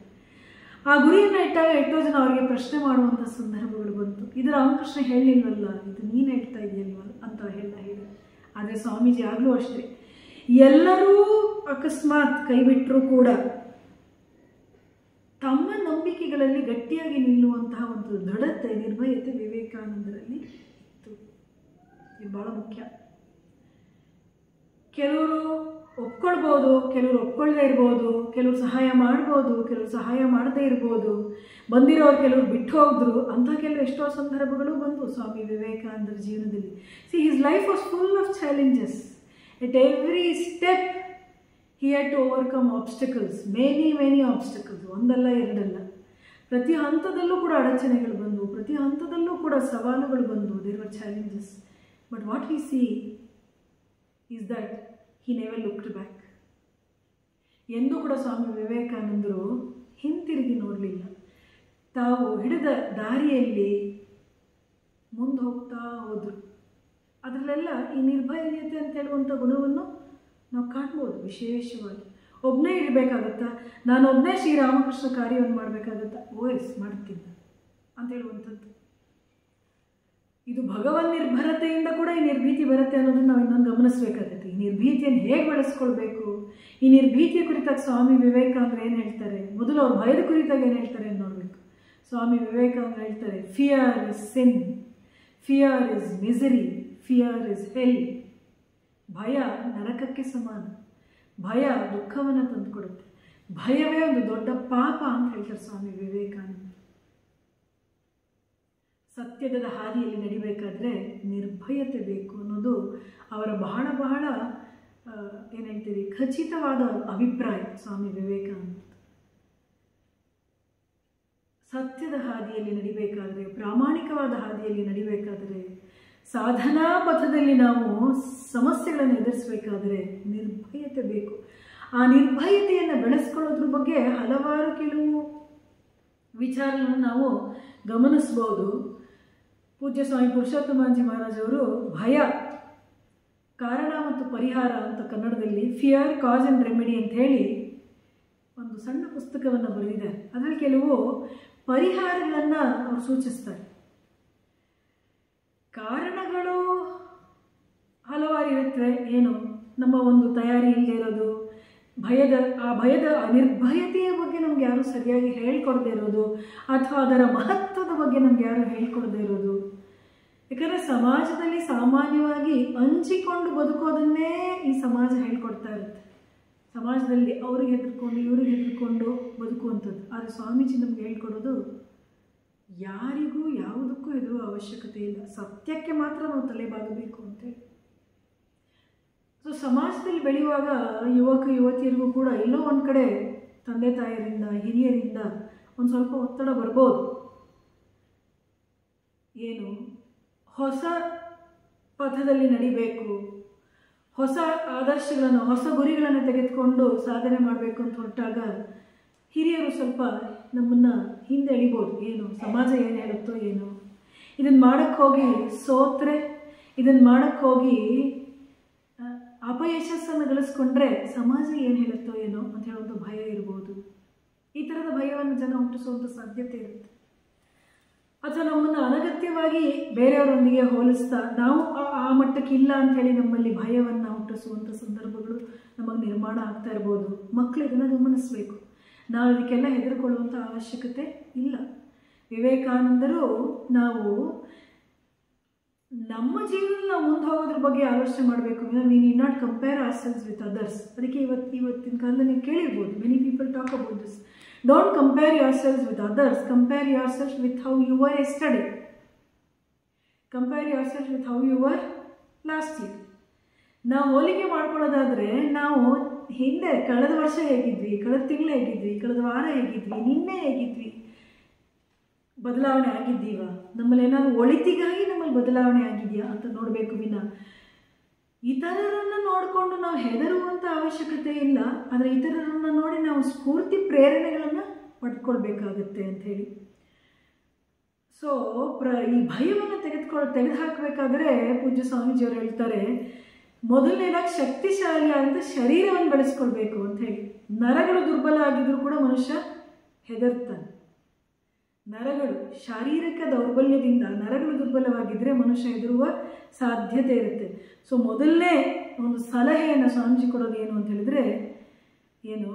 [SPEAKER 1] ಆ ಗುರಿಯನ್ನು ಇಟ್ಟಾಗ ಎಷ್ಟೋ ಜನ ಅವರಿಗೆ ಪ್ರಶ್ನೆ ಮಾಡುವಂಥ ಸಂದರ್ಭಗಳು ಬಂತು. ಇದು ರಾಮಕೃಷ್ಣ ಹೇಳಿಲ್ವಲ್ಲ, ಇದು ನೀನು ಹೇಳ್ತಾ ಇದೆಯಲ್ವ ಅಂತ ಹೇಳಿ. ಆದರೆ ಸ್ವಾಮೀಜಿ ಆಗಲೂ ಅಷ್ಟೇ, ಎಲ್ಲರೂ ಅಕಸ್ಮಾತ್ ಕೈಬಿಟ್ಟರೂ ಕೂಡ ತಮ್ಮ ನಂಬಿಕೆಗಳಲ್ಲಿ ಗಟ್ಟಿಯಾಗಿ ನಿಲ್ಲುವಂತಹ ಒಂದು ದೃಢತೆ, ನಿರ್ಭಯತೆ ವಿವೇಕಾನಂದರಲ್ಲಿ ಇತ್ತು. ಇದು ಬಹಳ ಮುಖ್ಯ. ಕೆಲವರು ಒಪ್ಕೊಳ್ಬೋದು, ಕೆಲವರು ಒಪ್ಕೊಳ್ಳದೇ ಇರ್ಬೋದು, ಕೆಲವರು ಸಹಾಯ ಮಾಡ್ಬೋದು, ಕೆಲವರು ಸಹಾಯ ಮಾಡದೇ ಇರ್ಬೋದು, ಬಂದಿರೋರು ಕೆಲವರು ಬಿಟ್ಟು ಹೋದ್ರು. ಅಂಥ ಕೆಲವು ಎಷ್ಟೋ ಸಂದರ್ಭಗಳು ಬಂದು ಸ್ವಾಮಿ ವಿವೇಕಾನಂದರ ಜೀವನದಲ್ಲಿ. C, his life was full of challenges. At every step he had to overcome obstacles, many obstacles, ಒಂದಲ್ಲ ಎರಡಲ್ಲ. ಪ್ರತಿ ಹಂತದಲ್ಲೂ ಕೂಡ ಅಡಚಣೆಗಳು ಬಂದವು, ಪ್ರತಿ ಹಂತದಲ್ಲೂ ಕೂಡ ಸವಾಲುಗಳು ಬಂದವು. There were challenges. But what we see is that he never looked back. ಎಂದೂ ಕೂಡ ಸ್ವಾಮಿ ವಿವೇಕಾನಂದರು ಹಿಂತಿರುಗಿ ನೋಡಲಿಲ್ಲ. ತಾವು ಹಿಡಿದ ದಾರಿಯಲ್ಲಿ ಮುಂದೆ ಹೋಗ್ತಾ ಹೋದರು. ಅದರಲ್ಲೆಲ್ಲ ಈ ನಿರ್ಭಯತೆ ಅಂತ ಹೇಳುವಂಥ ಗುಣವನ್ನು ನಾವು ಕಾಣ್ಬೋದು. ವಿಶೇಷವಾಗಿ ಒಬ್ಬನೇ ಇರಬೇಕಾಗತ್ತಾ, ನಾನೊಬ್ಬನೇ ಶ್ರೀರಾಮಕೃಷ್ಣ ಕಾರ್ಯವನ್ನು ಮಾಡಬೇಕಾಗತ್ತಾ, ಮಾಡ್ತಿದ್ದ ಅಂತ ಹೇಳುವಂಥದ್ದು. ಇದು ಭಗವನ್ ನಿರ್ಭರತೆಯಿಂದ ಕೂಡ ಈ ನಿರ್ಭೀತಿ ಬರುತ್ತೆ ಅನ್ನೋದನ್ನು ನಾವು ಇನ್ನೊಂದು ಗಮನಿಸಬೇಕಾಗತ್ತೆ. ಈ ನಿರ್ಭೀತಿಯನ್ನು ಹೇಗೆ ಬಳಸ್ಕೊಳ್ಬೇಕು, ಈ ನಿರ್ಭೀತಿಯ ಕುರಿತಾಗಿ ಸ್ವಾಮಿ ವಿವೇಕಾನಂದರು ಏನು ಹೇಳ್ತಾರೆ, ಮೊದಲು ಅವ್ರ ಭಯದ ಕುರಿತಾಗಿ ಏನು ಹೇಳ್ತಾರೆ ಅಂತ ನೋಡಬೇಕು. ಸ್ವಾಮಿ ವಿವೇಕಾನಂದರು ಹೇಳ್ತಾರೆ, fear is sin, fear is misery, fear is hell. ಭಯ ನರಕಕ್ಕೆ ಸಮಾನ, ಭಯ ದುಃಖವನ್ನು ತಂದುಕೊಡುತ್ತೆ, ಭಯವೇ ಒಂದು ದೊಡ್ಡ ಪಾಪ ಅಂತ ಹೇಳ್ತಾರೆ ಸ್ವಾಮಿ ವಿವೇಕಾನಂದ. ಸತ್ಯದ ಹಾದಿಯಲ್ಲಿ ನಡಿಬೇಕಾದ್ರೆ ನಿರ್ಭಯತೆ ಬೇಕು ಅನ್ನೋದು ಅವರ ಬಹಳ ಏನು ಹೇಳ್ತೀವಿ, ಖಚಿತವಾದ ಅಭಿಪ್ರಾಯ ಸ್ವಾಮಿ ವಿವೇಕಾನಂದ. ಸತ್ಯದ ಹಾದಿಯಲ್ಲಿ ನಡಿಬೇಕಾದರೆ, ಪ್ರಾಮಾಣಿಕವಾದ ಹಾದಿಯಲ್ಲಿ ನಡಿಬೇಕಾದರೆ, ಸಾಧನಾ ಪಥದಲ್ಲಿ ನಾವು ಸಮಸ್ಯೆಗಳನ್ನು ಎದುರಿಸಬೇಕಾದರೆ ನಿರ್ಭಯತೆ ಬೇಕು. ಆ ನಿರ್ಭಯತೆಯನ್ನು ಬೆಳೆಸ್ಕೊಳ್ಳೋದ್ರ ಬಗ್ಗೆ ಹಲವಾರು ಕೆಲವು ವಿಚಾರಗಳನ್ನು ನಾವು ಗಮನಿಸ್ಬೋದು. ಪೂಜ್ಯ ಸ್ವಾಮಿ ಪುರುಷೋತ್ತಮಾಂಜಿ ಮಹಾರಾಜ್ ಅವರು ಭಯ ಕಾರಣ ಮತ್ತು ಪರಿಹಾರ ಅಂತ ಕನ್ನಡದಲ್ಲಿ ಫಿಯರ್ ಕಾಸ್ ಆ್ಯಂಡ್ ರೆಮಿಡಿ ಅಂತ ಹೇಳಿ ಒಂದು ಸಣ್ಣ ಪುಸ್ತಕವನ್ನು ಬರೆದಿದ್ದಾರೆ. ಅದರಲ್ಲಿ ಕೆಲವು ಪರಿಹಾರಗಳನ್ನು ಅವರು ಸೂಚಿಸ್ತಾರೆ. ಕಾರಣಗಳು ಹಲವಾರು ಇರುತ್ತವೆ. ಏನು, ನಮ್ಮ ಒಂದು ತಯಾರಿ ಇಲ್ಲದೆ ಇರೋದು, ಭಯದ ನಿರ್ಭಯತೆಯ ಬಗ್ಗೆ ನಮ್ಗೆ ಯಾರು ಸರಿಯಾಗಿ ಹೇಳ್ಕೊಡದೇ ಇರೋದು, ಅಥವಾ ಅದರ ಮಹತ್ವದ ಬಗ್ಗೆ ನಮ್ಗೆ ಯಾರು ಹೇಳ್ಕೊಡದೇ ಇರೋದು. ಯಾಕಂದರೆ ಸಮಾಜದಲ್ಲಿ ಸಾಮಾನ್ಯವಾಗಿ ಹಂಚಿಕೊಂಡು ಬದುಕೋದನ್ನೇ ಈ ಸಮಾಜ ಹೇಳ್ಕೊಡ್ತಾ ಇರುತ್ತೆ. ಸಮಾಜದಲ್ಲಿ ಅವ್ರಿಗೆ ಹೆದರ್ಕೊಂಡು ಇವ್ರಿಗೆ ಹೆದರ್ಕೊಂಡು ಬದುಕುವಂಥದ್ದು. ಆದರೆ ಸ್ವಾಮೀಜಿ ನಮ್ಗೆ ಹೇಳ್ಕೊಡೋದು ಯಾರಿಗೂ ಯಾವುದಕ್ಕೂ ಹೆದರುವ ಅವಶ್ಯಕತೆ ಇಲ್ಲ, ಸತ್ಯಕ್ಕೆ ಮಾತ್ರ ನಾವು ತಲೆಬಾಗಬೇಕು ಅಂತೇಳಿ. ಸೊ ಸಮಾಜದಲ್ಲಿ ಬೆಳೆಯುವಾಗ ಯುವಕ ಯುವತಿಯರಿಗೂ ಕೂಡ ಎಲ್ಲೋ ಒಂದು ಕಡೆ ತಂದೆ ತಾಯಿಯರಿಂದ ಹಿರಿಯರಿಂದ ಒಂದು ಸ್ವಲ್ಪ ಒತ್ತಡ ಬರ್ಬೋದು. ಏನು, ಹೊಸ ಪಥದಲ್ಲಿ ನಡಿಬೇಕು, ಹೊಸ ಆದರ್ಶಗಳನ್ನು ಹೊಸ ಗುರಿಗಳನ್ನು ತೆಗೆದುಕೊಂಡು ಸಾಧನೆ ಮಾಡಬೇಕು ಅಂತ ಹೊರಟಾಗ ಹಿರಿಯರು ಸ್ವಲ್ಪ ನಮ್ಮನ್ನು ಹಿಂದೆ ಎಳಿಬೋದು. ಏನು, ಸಮಾಜ ಏನು ಹೇಳುತ್ತೋ ಏನೋ, ಇದನ್ನು ಮಾಡೋಕ್ಕೆ ಹೋಗಿ ಸೋತ್ರೆ, ಇದನ್ನು ಮಾಡೋಕ್ಕೆ ಹೋಗಿ ಅಪಯಶಸ್ಸನ್ನು ಗಳಿಸ್ಕೊಂಡ್ರೆ ಸಮಾಜ ಏನು ಹೇಳುತ್ತೋ ಏನೋ ಅಂತ ಹೇಳುವಂಥ ಭಯ ಇರ್ಬೋದು. ಈ ಥರದ ಭಯವನ್ನು ಜನ ಹುಟ್ಟಿಸುವಂಥ ಸಾಧ್ಯತೆ ಇರುತ್ತೆ. ಅಥವಾ ನಮ್ಮನ್ನು ಅನಗತ್ಯವಾಗಿ ಬೇರೆಯವರೊಂದಿಗೆ ಹೋಲಿಸ್ತಾ ನಾವು ಆ ಮಟ್ಟಕ್ಕೆ ಇಲ್ಲ ಅಂಥೇಳಿ ನಮ್ಮಲ್ಲಿ ಭಯವನ್ನು ಹುಟ್ಟಿಸುವಂಥ ಸಂದರ್ಭಗಳು ನಮಗೆ ನಿರ್ಮಾಣ ಆಗ್ತಾ ಇರ್ಬೋದು. ಮಕ್ಕಳು ಇದನ್ನು ಗಮನಿಸಬೇಕು. ನಾವು ಇದಕ್ಕೆಲ್ಲ ಹೆದರ್ಕೊಳ್ಳುವಂಥ ಅವಶ್ಯಕತೆ ಇಲ್ಲ. ವಿವೇಕಾನಂದರು ನಾವು ನಮ್ಮ ಜೀವನ ನಾವು ಮುಂದೆ ಹೋಗೋದ್ರ ಬಗ್ಗೆ ಆಲೋಚನೆ ಮಾಡಬೇಕು. We need not compare our selves with others. ಅದಕ್ಕೆ ಇವತ್ತಿನ ಕಾಲದಲ್ಲಿ ನೀವು ಕೇಳಿರ್ಬೋದು, many people talk about this. Don't compare your selves with others, compare your selves with how you were yesterday, compare your selves with how you were last year. ನಾವು ಹೋಲಿಕೆ ಮಾಡ್ಕೊಳ್ಳೋದಾದರೆ ನಾವು ಹಿಂದೆ ಕಳೆದ ವರ್ಷ ಹೇಗಿದ್ವಿ, ಕಳೆದ ತಿಂಗಳು ಹೇಗಿದ್ವಿ, ಕಳೆದ ವಾರ ಹೇಗಿದ್ವಿ, ನಿನ್ನೆ ಹೇಗಿದ್ವಿ, ಬದಲಾವಣೆ ಆಗಿದ್ದೀವ, ನಮ್ಮಲ್ಲಿ ಏನಾದರೂ ಒಳಿತಿಗಾಗಿ ನಮ್ಮಲ್ಲಿ ಬದಲಾವಣೆ ಆಗಿದೆಯಾ ಅಂತ ನೋಡಬೇಕು ವಿನ ಇತರರನ್ನು ನೋಡಿಕೊಂಡು ನಾವು ಹೆದರುವಂಥ ಅವಶ್ಯಕತೆ ಇಲ್ಲ. ಆದರೆ ಇತರರನ್ನು ನೋಡಿ ನಾವು ಸ್ಫೂರ್ತಿ ಪ್ರೇರಣೆಗಳನ್ನು ಪಡ್ಕೊಳ್ಬೇಕಾಗತ್ತೆ ಅಂಥೇಳಿ. ಸೊ ಈ ಭಯವನ್ನು ತೆಗೆದುಹಾಕಬೇಕಾದ್ರೆ ಪೂಜ್ಯ ಸ್ವಾಮೀಜಿಯವರು ಹೇಳ್ತಾರೆ, ಮೊದಲನೇದಾಗಿ ಶಕ್ತಿಶಾಲಿಯಾದಂಥ ಶರೀರವನ್ನು ಬೆಳೆಸ್ಕೊಳ್ಬೇಕು ಅಂಥೇಳಿ. ನರಗಳು ದುರ್ಬಲ ಆಗಿದ್ರೂ ಕೂಡ ಮನುಷ್ಯ ಹೆದರ್ತಾನೆ. ನರಗಳು ಶಾರೀರಿಕ ದೌರ್ಬಲ್ಯದಿಂದ ನರಗಳು ದುರ್ಬಲವಾಗಿದ್ದರೆ ಮನುಷ್ಯ ಹೆದರುವ ಸಾಧ್ಯತೆ ಇರುತ್ತೆ. ಸೊ ಮೊದಲನೇ ಒಂದು ಸಲಹೆಯನ್ನು ಸ್ವಾಮೀಜಿ ಕೊಡೋದು ಏನು ಅಂತ ಹೇಳಿದ್ರೆ, ಏನು,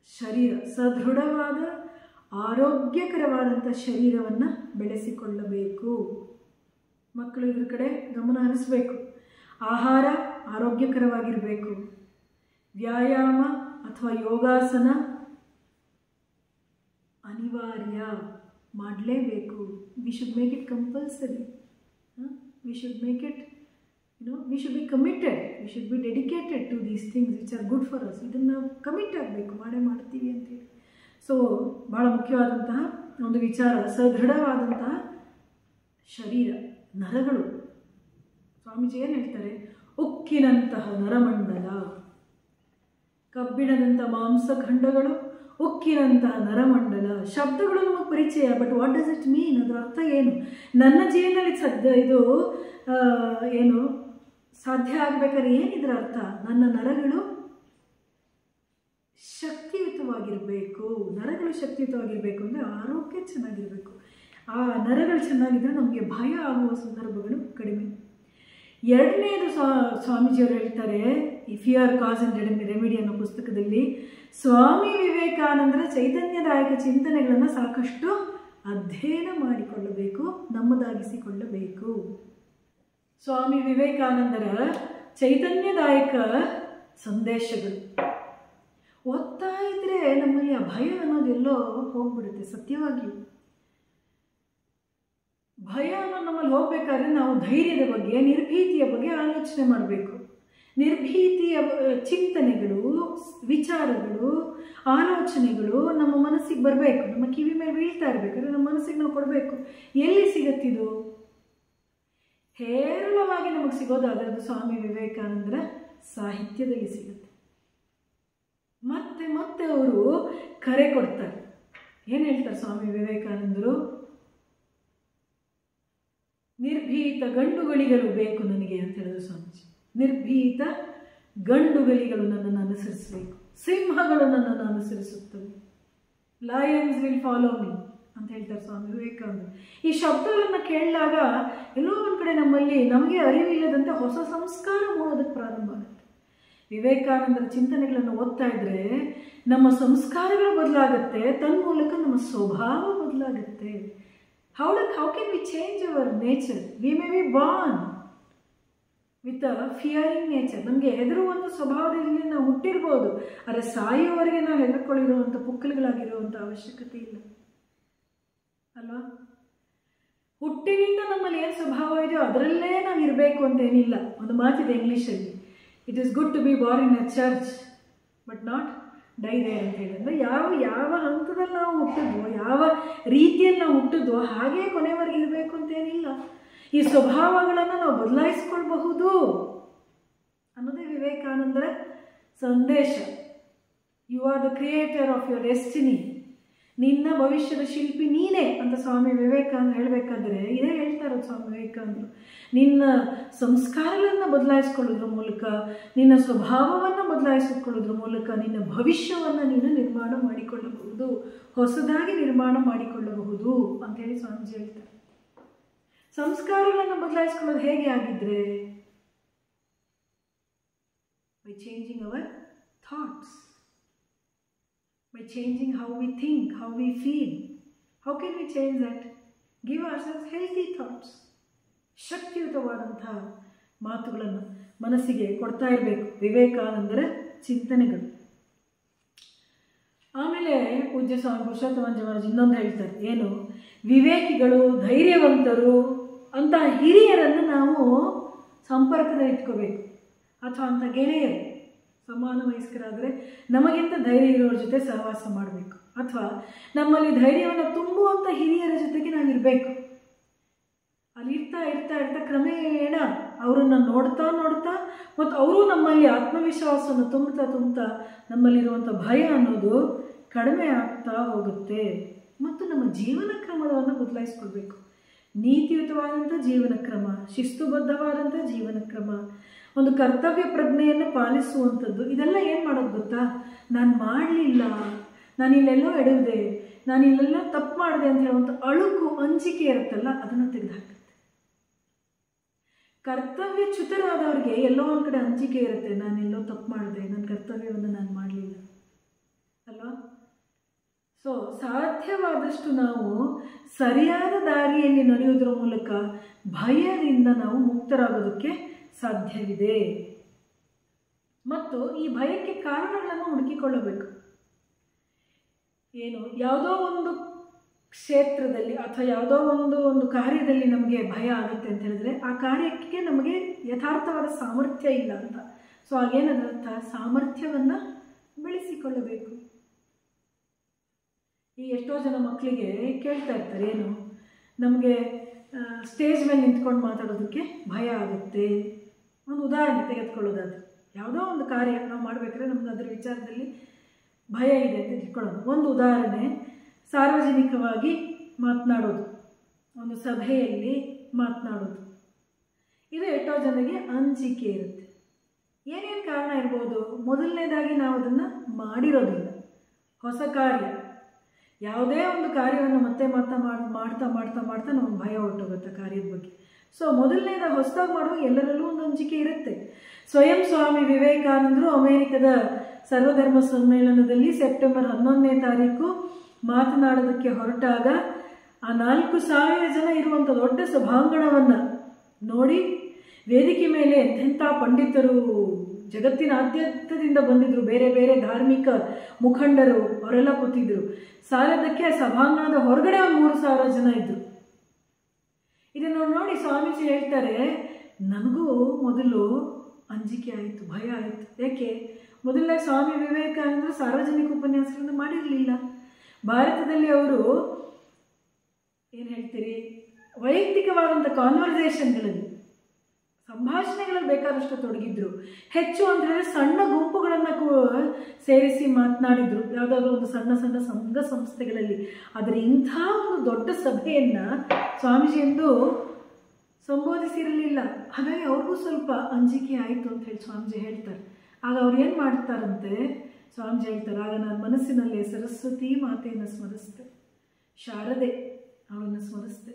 [SPEAKER 1] ಶರೀರ ಸದೃಢವಾದ ಆರೋಗ್ಯಕರವಾದಂಥ ಶರೀರವನ್ನು ಬೆಳೆಸಿಕೊಳ್ಳಬೇಕು. ಮಕ್ಕಳು ಇದ್ರ ಕಡೆ ಗಮನ ಹರಿಸಬೇಕು. ಆಹಾರ ಆರೋಗ್ಯಕರವಾಗಿರಬೇಕು. ವ್ಯಾಯಾಮ ಅಥವಾ ಯೋಗಾಸನ ಅನಿವಾರ್ಯ, ಮಾಡಲೇಬೇಕು. We should make it compulsory. We should make it, we should be committed, we should be dedicated to these things which are good for us. ಇದನ್ನು ನಾವು ಕಮಿಟ್ ಆಗಬೇಕು, ಮಾಡ್ತೀವಿ ಅಂತೇಳಿ. ಸೊ ಭಾಳ ಮುಖ್ಯವಾದಂತಹ ಒಂದು ವಿಚಾರ, ಸದೃಢವಾದಂತಹ ಶರೀರ, ನರಗಳು. ಸ್ವಾಮೀಜಿ ಏನು ಹೇಳ್ತಾರೆ, ಉಕ್ಕಿನಂತಹ ನರಮಂಡಲ, ಕಬ್ಬಿಣದಂಥ ಮಾಂಸಖಂಡಗಳು, ಉಕ್ಕಿನಂತಹ ನರಮಂಡಲ. ಶಬ್ದಗಳು ನಮಗೆ ಪರಿಚಯ, but what does it mean, ಅದರ ಅರ್ಥ ಏನು? ನನ್ನ ಜೀವನದಲ್ಲಿ ಇದು ಏನು ಸಾಧ್ಯ ಆಗಬೇಕಾದ್ರೆ ಏನಿದ್ರ ಅರ್ಥ? ನನ್ನ ನರಗಳು ಶಕ್ತಿಯುತವಾಗಿರಬೇಕು. ನರಗಳು ಶಕ್ತಿಯುತವಾಗಿರಬೇಕು ಅಂದರೆ ಆರೋಗ್ಯ ಚೆನ್ನಾಗಿರಬೇಕು. ಆ ನರಗಳು ಚೆನ್ನಾಗಿದ್ದರೆ ನಮಗೆ ಭಯ ಆಗುವ ಸಂದರ್ಭಗಳು ಕಡಿಮೆ. ಎರಡನೇದು ಸ್ವಾಮೀಜಿಯವರು ಹೇಳ್ತಾರೆ, ಈ ಫಿಯರ್ ಕಾಸ್ ಆ್ಯಂಡ್ ರೆಮಿಡಿ ಅನ್ನೋ ಪುಸ್ತಕದಲ್ಲಿ, ಸ್ವಾಮಿ ವಿವೇಕಾನಂದರ ಚೈತನ್ಯದಾಯಕ ಚಿಂತನೆಗಳನ್ನು ಸಾಕಷ್ಟು ಅಧ್ಯಯನ ಮಾಡಿಕೊಳ್ಳಬೇಕು, ನಮ್ಮದಾಗಿಸಿಕೊಳ್ಳಬೇಕು. ಸ್ವಾಮಿ ವಿವೇಕಾನಂದರ ಚೈತನ್ಯದಾಯಕ ಸಂದೇಶಗಳು ಓದ್ತಾ ಇದ್ರೆ ನಮ್ಮಲ್ಲಿ ಆ ಭಯ ಅನ್ನೋದೆಲ್ಲೋ ಹೋಗ್ಬಿಡುತ್ತೆ. ಸತ್ಯವಾಗಿಯೂ ಭಯ ಅನ್ನೋದು ನಮ್ಮಲ್ಲಿ ಹೋಗ್ಬೇಕಾದ್ರೆ ನಾವು ಧೈರ್ಯದ ಬಗ್ಗೆ, ನಿರ್ಭೀತಿಯ ಬಗ್ಗೆ ಆಲೋಚನೆ ಮಾಡಬೇಕು. ನಿರ್ಭೀತಿಯ ಚಿಂತನೆಗಳು, ವಿಚಾರಗಳು, ಆಲೋಚನೆಗಳು ನಮ್ಮ ಮನಸ್ಸಿಗೆ ಬರಬೇಕು, ನಮ್ಮ ಕಿವಿ ಮೇಲೆ ಬೀಳ್ತಾ ಇರಬೇಕಾದ್ರೆ ನಮ್ಮ ಮನಸ್ಸಿಗೆ ನಾವು ಕೊಡಬೇಕು. ಎಲ್ಲಿ ಸಿಗತ್ತಿದು? ಹೇರಳವಾಗಿ ನಮಗೆ ಸಿಗೋದಾದ್ರೆ ಅದು ಸ್ವಾಮಿ ವಿವೇಕಾನಂದರ ಸಾಹಿತ್ಯದಲ್ಲಿ ಸಿಗುತ್ತೆ. ಮತ್ತೆ ಮತ್ತೆ ಅವರು ಕರೆ ಕೊಡ್ತಾರೆ. ಏನು ಹೇಳ್ತಾರೆ ಸ್ವಾಮಿ ವಿವೇಕಾನಂದರು? ನಿರ್ಭೀತ ಗಂಡುಗಳಿಗಳು ಬೇಕು ನನಗೆ ಅಂತ ಹೇಳಿದ್ರು ಸ್ವಾಮೀಜಿ. ನಿರ್ಭೀತ ಗಂಡುಗಳಿಗಳು ನನ್ನನ್ನು ಅನುಸರಿಸಬೇಕು, ಸಿಂಹಗಳು ನನ್ನನ್ನು ಅನುಸರಿಸುತ್ತವೆ, ಲಯನ್ಸ್ ವಿಲ್ ಫಾಲೋ ಮೀ ಅಂತ ಹೇಳ್ತಾರೆ ಸ್ವಾಮಿ ವಿವೇಕಾನಂದರು. ಈ ಶಬ್ದಗಳನ್ನು ಕೇಳಿದಾಗ ಎಲ್ಲೋ ಒಂದು ಕಡೆ ನಮ್ಮಲ್ಲಿ ನಮಗೆ ಅರಿವಿಲ್ಲದಂತೆ ಹೊಸ ಸಂಸ್ಕಾರ ಮೂಡೋದಕ್ಕೆ ಪ್ರಾರಂಭ ಆಗುತ್ತೆ. ವಿವೇಕಾನಂದರ ಚಿಂತನೆಗಳನ್ನು ಓದ್ತಾ ಇದ್ರೆ ನಮ್ಮ ಸಂಸ್ಕಾರಗಳು ಬದಲಾಗುತ್ತೆ, ತನ್ಮೂಲಕ ನಮ್ಮ ಸ್ವಭಾವ ಬದಲಾಗುತ್ತೆ. How can we change our nature? We may be born with a fearing nature. ನಮಗೆ ಹೆದರುವಂಥ ಸ್ವಭಾವದಲ್ಲಿ ನಾವು ಹುಟ್ಟಿರ್ಬೋದು, ಆದರೆ ಸಾಯುವವರೆಗೆ ನಾವು ಹೆದರ್ಕೊಳ್ಳಿರುವಂಥ ಪುಕ್ಕಲುಗಳಾಗಿರುವಂಥ ಅವಶ್ಯಕತೆ ಇಲ್ಲ ಅಲ್ವಾ? ಹುಟ್ಟಿನಿಂದ ನಮ್ಮಲ್ಲಿ ಏನು ಸ್ವಭಾವ ಇದೆಯೋ ಅದರಲ್ಲೇ ನಾವು ಇರಬೇಕು ಅಂತ ಏನಿಲ್ಲ. ಒಂದು ಮಾತಿದೆ ಇಂಗ್ಲೀಷಲ್ಲಿ, it is good to be born in a church but not die there ಅಂತ ಹೇಳಿದ್ರೆ, ಯಾವ ಹಂತದಲ್ಲಿ ನಾವು ಹುಟ್ಟಿದ್ವೋ, ಯಾವ ರೀತಿಯಲ್ಲಿ ನಾವು ಹುಟ್ಟಿದ್ವೋ ಹಾಗೇ ಕೊನೆವರೆಗೆ ಇರಬೇಕು ಅಂತೇನಿಲ್ಲ. ಈ ಸ್ವಭಾವಗಳನ್ನು ನಾವು ಬದಲಾಯಿಸ್ಕೊಳ್ಬಹುದು ಅನ್ನೋದೇ ವಿವೇಕಾನಂದರ ಸಂದೇಶ. You are the creator of your destiny. ನಿನ್ನ ಭವಿಷ್ಯದ ಶಿಲ್ಪಿ ನೀನೇ ಅಂತ ಸ್ವಾಮಿ ವಿವೇಕಾನಂದ ಹೇಳಬೇಕಾದ್ರೆ ಇದೇ ಹೇಳ್ತಾರೆ ಸ್ವಾಮಿ ವಿವೇಕಾನಂದರು. ನಿನ್ನ ಸಂಸ್ಕಾರಗಳನ್ನು ಬದಲಾಯಿಸ್ಕೊಳ್ಳೋದ್ರ ಮೂಲಕ, ನಿನ್ನ ಸ್ವಭಾವವನ್ನು ಬದಲಾಯಿಸಿಕೊಳ್ಳೋದ್ರ ಮೂಲಕ ನಿನ್ನ ಭವಿಷ್ಯವನ್ನು ನೀನು ನಿರ್ಮಾಣ ಮಾಡಿಕೊಳ್ಳಬಹುದು, ಹೊಸದಾಗಿ ನಿರ್ಮಾಣ ಮಾಡಿಕೊಳ್ಳಬಹುದು ಅಂತೇಳಿ ಸ್ವಾಮೀಜಿ ಹೇಳ್ತಾರೆ. ಸಂಸ್ಕಾರಗಳನ್ನು ಬದಲಾಯಿಸ್ಕೊಳ್ಳೋದು ಹೇಗೆ ಆಗಿದ್ರೆ? By changing our thoughts, by changing how we think, how we feel. How can we change that? Give ourselves healthy thoughts. ಶಕ್ತಿಯುತವಾದಂತಹ ಮಾತುಗಳನ್ನು ಮನಸ್ಸಿಗೆ ಕೊಡ್ತಾ ಇರಬೇಕು ವಿವೇಕಾನಂದರ ಚಿಂತನೆಗಳು. ಆಮೇಲೆ ಪೂಜ್ಯ ಸ್ವಾಮಿ ಪುರುಷೋತ್ತಮಾನಂದ ಮಹಾರಾಜ್ ಇನ್ನೊಂದು ಹೇಳ್ತಾರೆ, ಏನು? ವಿವೇಕಿಗಳು, ಧೈರ್ಯವಂತರು ಅಂತ ಹಿರಿಯರನ್ನು ನಾವು ಸಂಪರ್ಕದಲ್ಲಿ ಇಟ್ಕೋಬೇಕು, ಅಥವಾ ಅಂಥ ಗೆಳೆಯರು ಸಮಾನ ವಯಸ್ಕರಾದರೆ ನಮಗಿಂತ ಧೈರ್ಯ ಇರೋರ ಜೊತೆ ಸಹವಾಸ ಮಾಡಬೇಕು, ಅಥವಾ ನಮ್ಮಲ್ಲಿ ಧೈರ್ಯವನ್ನು ತುಂಬುವಂಥ ಹಿರಿಯರ ಜೊತೆಗೆ ನಾವಿರಬೇಕು. ಅಲ್ಲಿ ಇರ್ತಾ ಇರ್ತಾ ಇರ್ತಾ ಕ್ರಮೇಣ ಅವರನ್ನು ನೋಡ್ತಾ ನೋಡ್ತಾ ಮತ್ತು ಅವರು ನಮ್ಮಲ್ಲಿ ಆತ್ಮವಿಶ್ವಾಸವನ್ನು ತುಂಬುತ್ತಾ ನಮ್ಮಲ್ಲಿರುವಂಥ ಭಯ ಅನ್ನೋದು ಕಡಿಮೆ ಆಗ್ತಾ ಹೋಗುತ್ತೆ. ಮತ್ತು ನಮ್ಮ ಜೀವನ ಕ್ರಮವನ್ನು ಬದಲಾಯಿಸ್ಕೊಳ್ಬೇಕು. ನೀತಿಯುತವಾದಂಥ ಜೀವನ ಕ್ರಮ, ಶಿಸ್ತುಬದ್ಧವಾದಂಥ ಜೀವನ ಕ್ರಮ, ಒಂದು ಕರ್ತವ್ಯ ಪ್ರಜ್ಞೆಯನ್ನು ಪಾಲಿಸುವಂಥದ್ದು. ಇದೆಲ್ಲ ಏನು ಮಾಡೋದು ಗೊತ್ತಾ? ನಾನು ಮಾಡಲಿಲ್ಲ, ನಾನು ಇಲ್ಲೆಲ್ಲೋ ಎಡವಿದೆ, ನಾನು ಇಲ್ಲೆಲ್ಲೋ ತಪ್ಪು ಮಾಡಿದೆ ಅಂತ ಹೇಳುವಂಥ ಅಳುಕು, ಅಂಜಿಕೆ ಇರುತ್ತಲ್ಲ, ಅದನ್ನು ತೆಗೆದುಹಾಕುತ್ತೆ. ಕರ್ತವ್ಯ ಚ್ಯುತರಾದವ್ರಿಗೆ ಎಲ್ಲೋ ಒಂದು ಕಡೆ ಅಂಜಿಕೆ ಇರುತ್ತೆ, ನಾನೆಲ್ಲೋ ತಪ್ಪು ಮಾಡಿದೆ, ನನ್ನ ಕರ್ತವ್ಯವನ್ನು ನಾನು ಮಾಡಲಿಲ್ಲ ಅಲ್ವಾ? ಸೊ ಸಾಧ್ಯವಾದಷ್ಟು ನಾವು ಸರಿಯಾದ ದಾರಿಯಲ್ಲಿ ನಡೆಯೋದ್ರ ಮೂಲಕ ಭಯದಿಂದ ನಾವು ಮುಕ್ತರಾಗೋದಕ್ಕೆ ಸಾಧ್ಯವಿದೆ. ಮತ್ತು ಈ ಭಯಕ್ಕೆ ಕಾರಣಗಳನ್ನು ಹುಡುಕಿಕೊಳ್ಳಬೇಕು. ಏನು? ಯಾವುದೋ ಒಂದು ಕ್ಷೇತ್ರದಲ್ಲಿ ಅಥವಾ ಯಾವುದೋ ಒಂದು ಕಾರ್ಯದಲ್ಲಿ ನಮಗೆ ಭಯ ಆಗುತ್ತೆ ಅಂತ ಹೇಳಿದ್ರೆ ಆ ಕಾರ್ಯಕ್ಕೆ ನಮಗೆ ಯಥಾರ್ಥವಾದ ಸಾಮರ್ಥ್ಯ ಇಲ್ಲ ಅಂತ. ಸೊ ಆಗೇನದರ್ಥ? ಸಾಮರ್ಥ್ಯವನ್ನು ಬೆಳೆಸಿಕೊಳ್ಳಬೇಕು. ಈ ಎಷ್ಟೋ ಜನ ಮಕ್ಕಳಿಗೆ ಕೇಳ್ತಾ ಇರ್ತಾರೆ, ಏನು ನಮಗೆ ಸ್ಟೇಜ್ ಮೇಲೆ ನಿಂತ್ಕೊಂಡು ಮಾತಾಡೋದಕ್ಕೆ ಭಯ ಆಗುತ್ತೆ. ಒಂದು ಉದಾಹರಣೆ ತೆಗೆದುಕೊಳ್ಳೋದಾದ್ರೆ, ಯಾವುದೋ ಒಂದು ಕಾರ್ಯ ನಾವು ಮಾಡಬೇಕಾದ್ರೆ ನಮ್ಗೆ ಅದರ ವಿಚಾರದಲ್ಲಿ ಭಯ ಇದೆ ಅಂತ ಇಟ್ಕೊಳ್ಳೋದು. ಒಂದು ಉದಾಹರಣೆ, ಸಾರ್ವಜನಿಕವಾಗಿ ಮಾತನಾಡೋದು, ಒಂದು ಸಭೆಯಲ್ಲಿ ಮಾತನಾಡೋದು, ಇದು ಎಷ್ಟೋ ಜನರಿಗೆ ಅಂಜಿಕೆ ಇರುತ್ತೆ. ಏನೇನು ಕಾರಣ ಇರ್ಬೋದು? ಮೊದಲನೇದಾಗಿ ನಾವು ಅದನ್ನು ಮಾಡಿರೋದಿಲ್ಲ. ಹೊಸ ಕಾರ್ಯ, ಯಾವುದೇ ಒಂದು ಕಾರ್ಯವನ್ನು ಮತ್ತೆ ಮಾಡ್ತಾ ನಮಗೆ ಭಯ ಹೊರಟೋಗುತ್ತೆ ಕಾರ್ಯದ ಬಗ್ಗೆ. ಸೊ ಮೊದಲನೇದಾಗಿ ಹೊಸದಾಗಿ ಮಾಡುವಾಗ ಎಲ್ಲರಲ್ಲೂ ಒಂದು ಅಂಜಿಕೆ ಇರುತ್ತೆ. ಸ್ವಯಂ ಸ್ವಾಮಿ ವಿವೇಕಾನಂದರು ಅಮೆರಿಕದ ಸರ್ವಧರ್ಮ ಸಮ್ಮೇಳನದಲ್ಲಿ ಸೆಪ್ಟೆಂಬರ್ 11ನೇ ತಾರೀಕು ಮಾತನಾಡೋದಕ್ಕೆ ಹೊರಟಾಗ ಆ 4,000 ಜನ ಇರುವಂಥ ದೊಡ್ಡ ಸಭಾಂಗಣವನ್ನು ನೋಡಿ, ವೇದಿಕೆ ಮೇಲೆ ಎಂತೆಂಥ ಪಂಡಿತರು, ಜಗತ್ತಿನಾದ್ಯಂತದಿಂದ ಬಂದಿದ್ರು, ಬೇರೆ ಬೇರೆ ಧಾರ್ಮಿಕ ಮುಖಂಡರು, ಅವರೆಲ್ಲ ಕೂತಿದ್ರು. ಸಾಲದಕ್ಕೆ ಸಭಾಂಗಣದ ಹೊರಗಡೆ ಒಂದು 3,000 ಜನ ಇದ್ರು. ಇದನ್ನು ನೋಡಿ ಸ್ವಾಮೀಜಿ ಹೇಳ್ತಾರೆ, ನನಗೂ ಮೊದಲು ಅಂಜಿಕೆ ಆಯಿತು, ಭಯ ಆಯಿತು. ಯಾಕೆ? ಮೊದಲನೇ ಸ್ವಾಮಿ ವಿವೇಕಾನಂದರು ಸಾರ್ವಜನಿಕ ಉಪನ್ಯಾಸಗಳನ್ನು ಮಾಡಿರಲಿಲ್ಲ. ಭಾರತದಲ್ಲಿ ಅವರು ಏನು ಹೇಳ್ತೀರಿ, ವೈಯಕ್ತಿಕವಾದಂಥ ಕಾನ್ವರ್ಸೇಷನ್ಗಳಲ್ಲಿ, ಸಂಭಾಷಣೆಗಳಲ್ಲಿ ಬೇಕಾದಷ್ಟು ತೊಡಗಿದ್ರು. ಹೆಚ್ಚು ಅಂತ ಹೇಳಿದ್ರೆ ಸಣ್ಣ ಗುಂಪುಗಳನ್ನು ಸೇರಿಸಿ ಮಾತನಾಡಿದ್ರು, ಯಾವುದಾದ್ರೂ ಒಂದು ಸಣ್ಣ ಸಣ್ಣ ಸಂಘ ಸಂಸ್ಥೆಗಳಲ್ಲಿ. ಆದರೆ ಇಂಥ ಒಂದು ದೊಡ್ಡ ಸಭೆಯನ್ನು ಸ್ವಾಮೀಜಿಯಂದು ಸಂಬೋಧಿಸಿರಲಿಲ್ಲ. ಹಾಗಾಗಿ ಅವ್ರಿಗೂ ಸ್ವಲ್ಪ ಅಂಜಿಕೆ ಆಯಿತು ಅಂತ ಹೇಳಿ ಸ್ವಾಮೀಜಿ ಹೇಳ್ತಾರೆ. ಆಗ ಅವ್ರು ಏನು ಮಾಡ್ತಾರಂತೆ, ಸ್ವಾಮೀಜಿ ಹೇಳ್ತಾರೆ, ಆಗ ನಾನು ಮನಸ್ಸಿನಲ್ಲೇ ಸರಸ್ವತಿ ಮಾತೆಯನ್ನು ಸ್ಮರಿಸಿದೆ, ಶಾರದೆ ಅವಳನ್ನು ಸ್ಮರಿಸಿದೆ.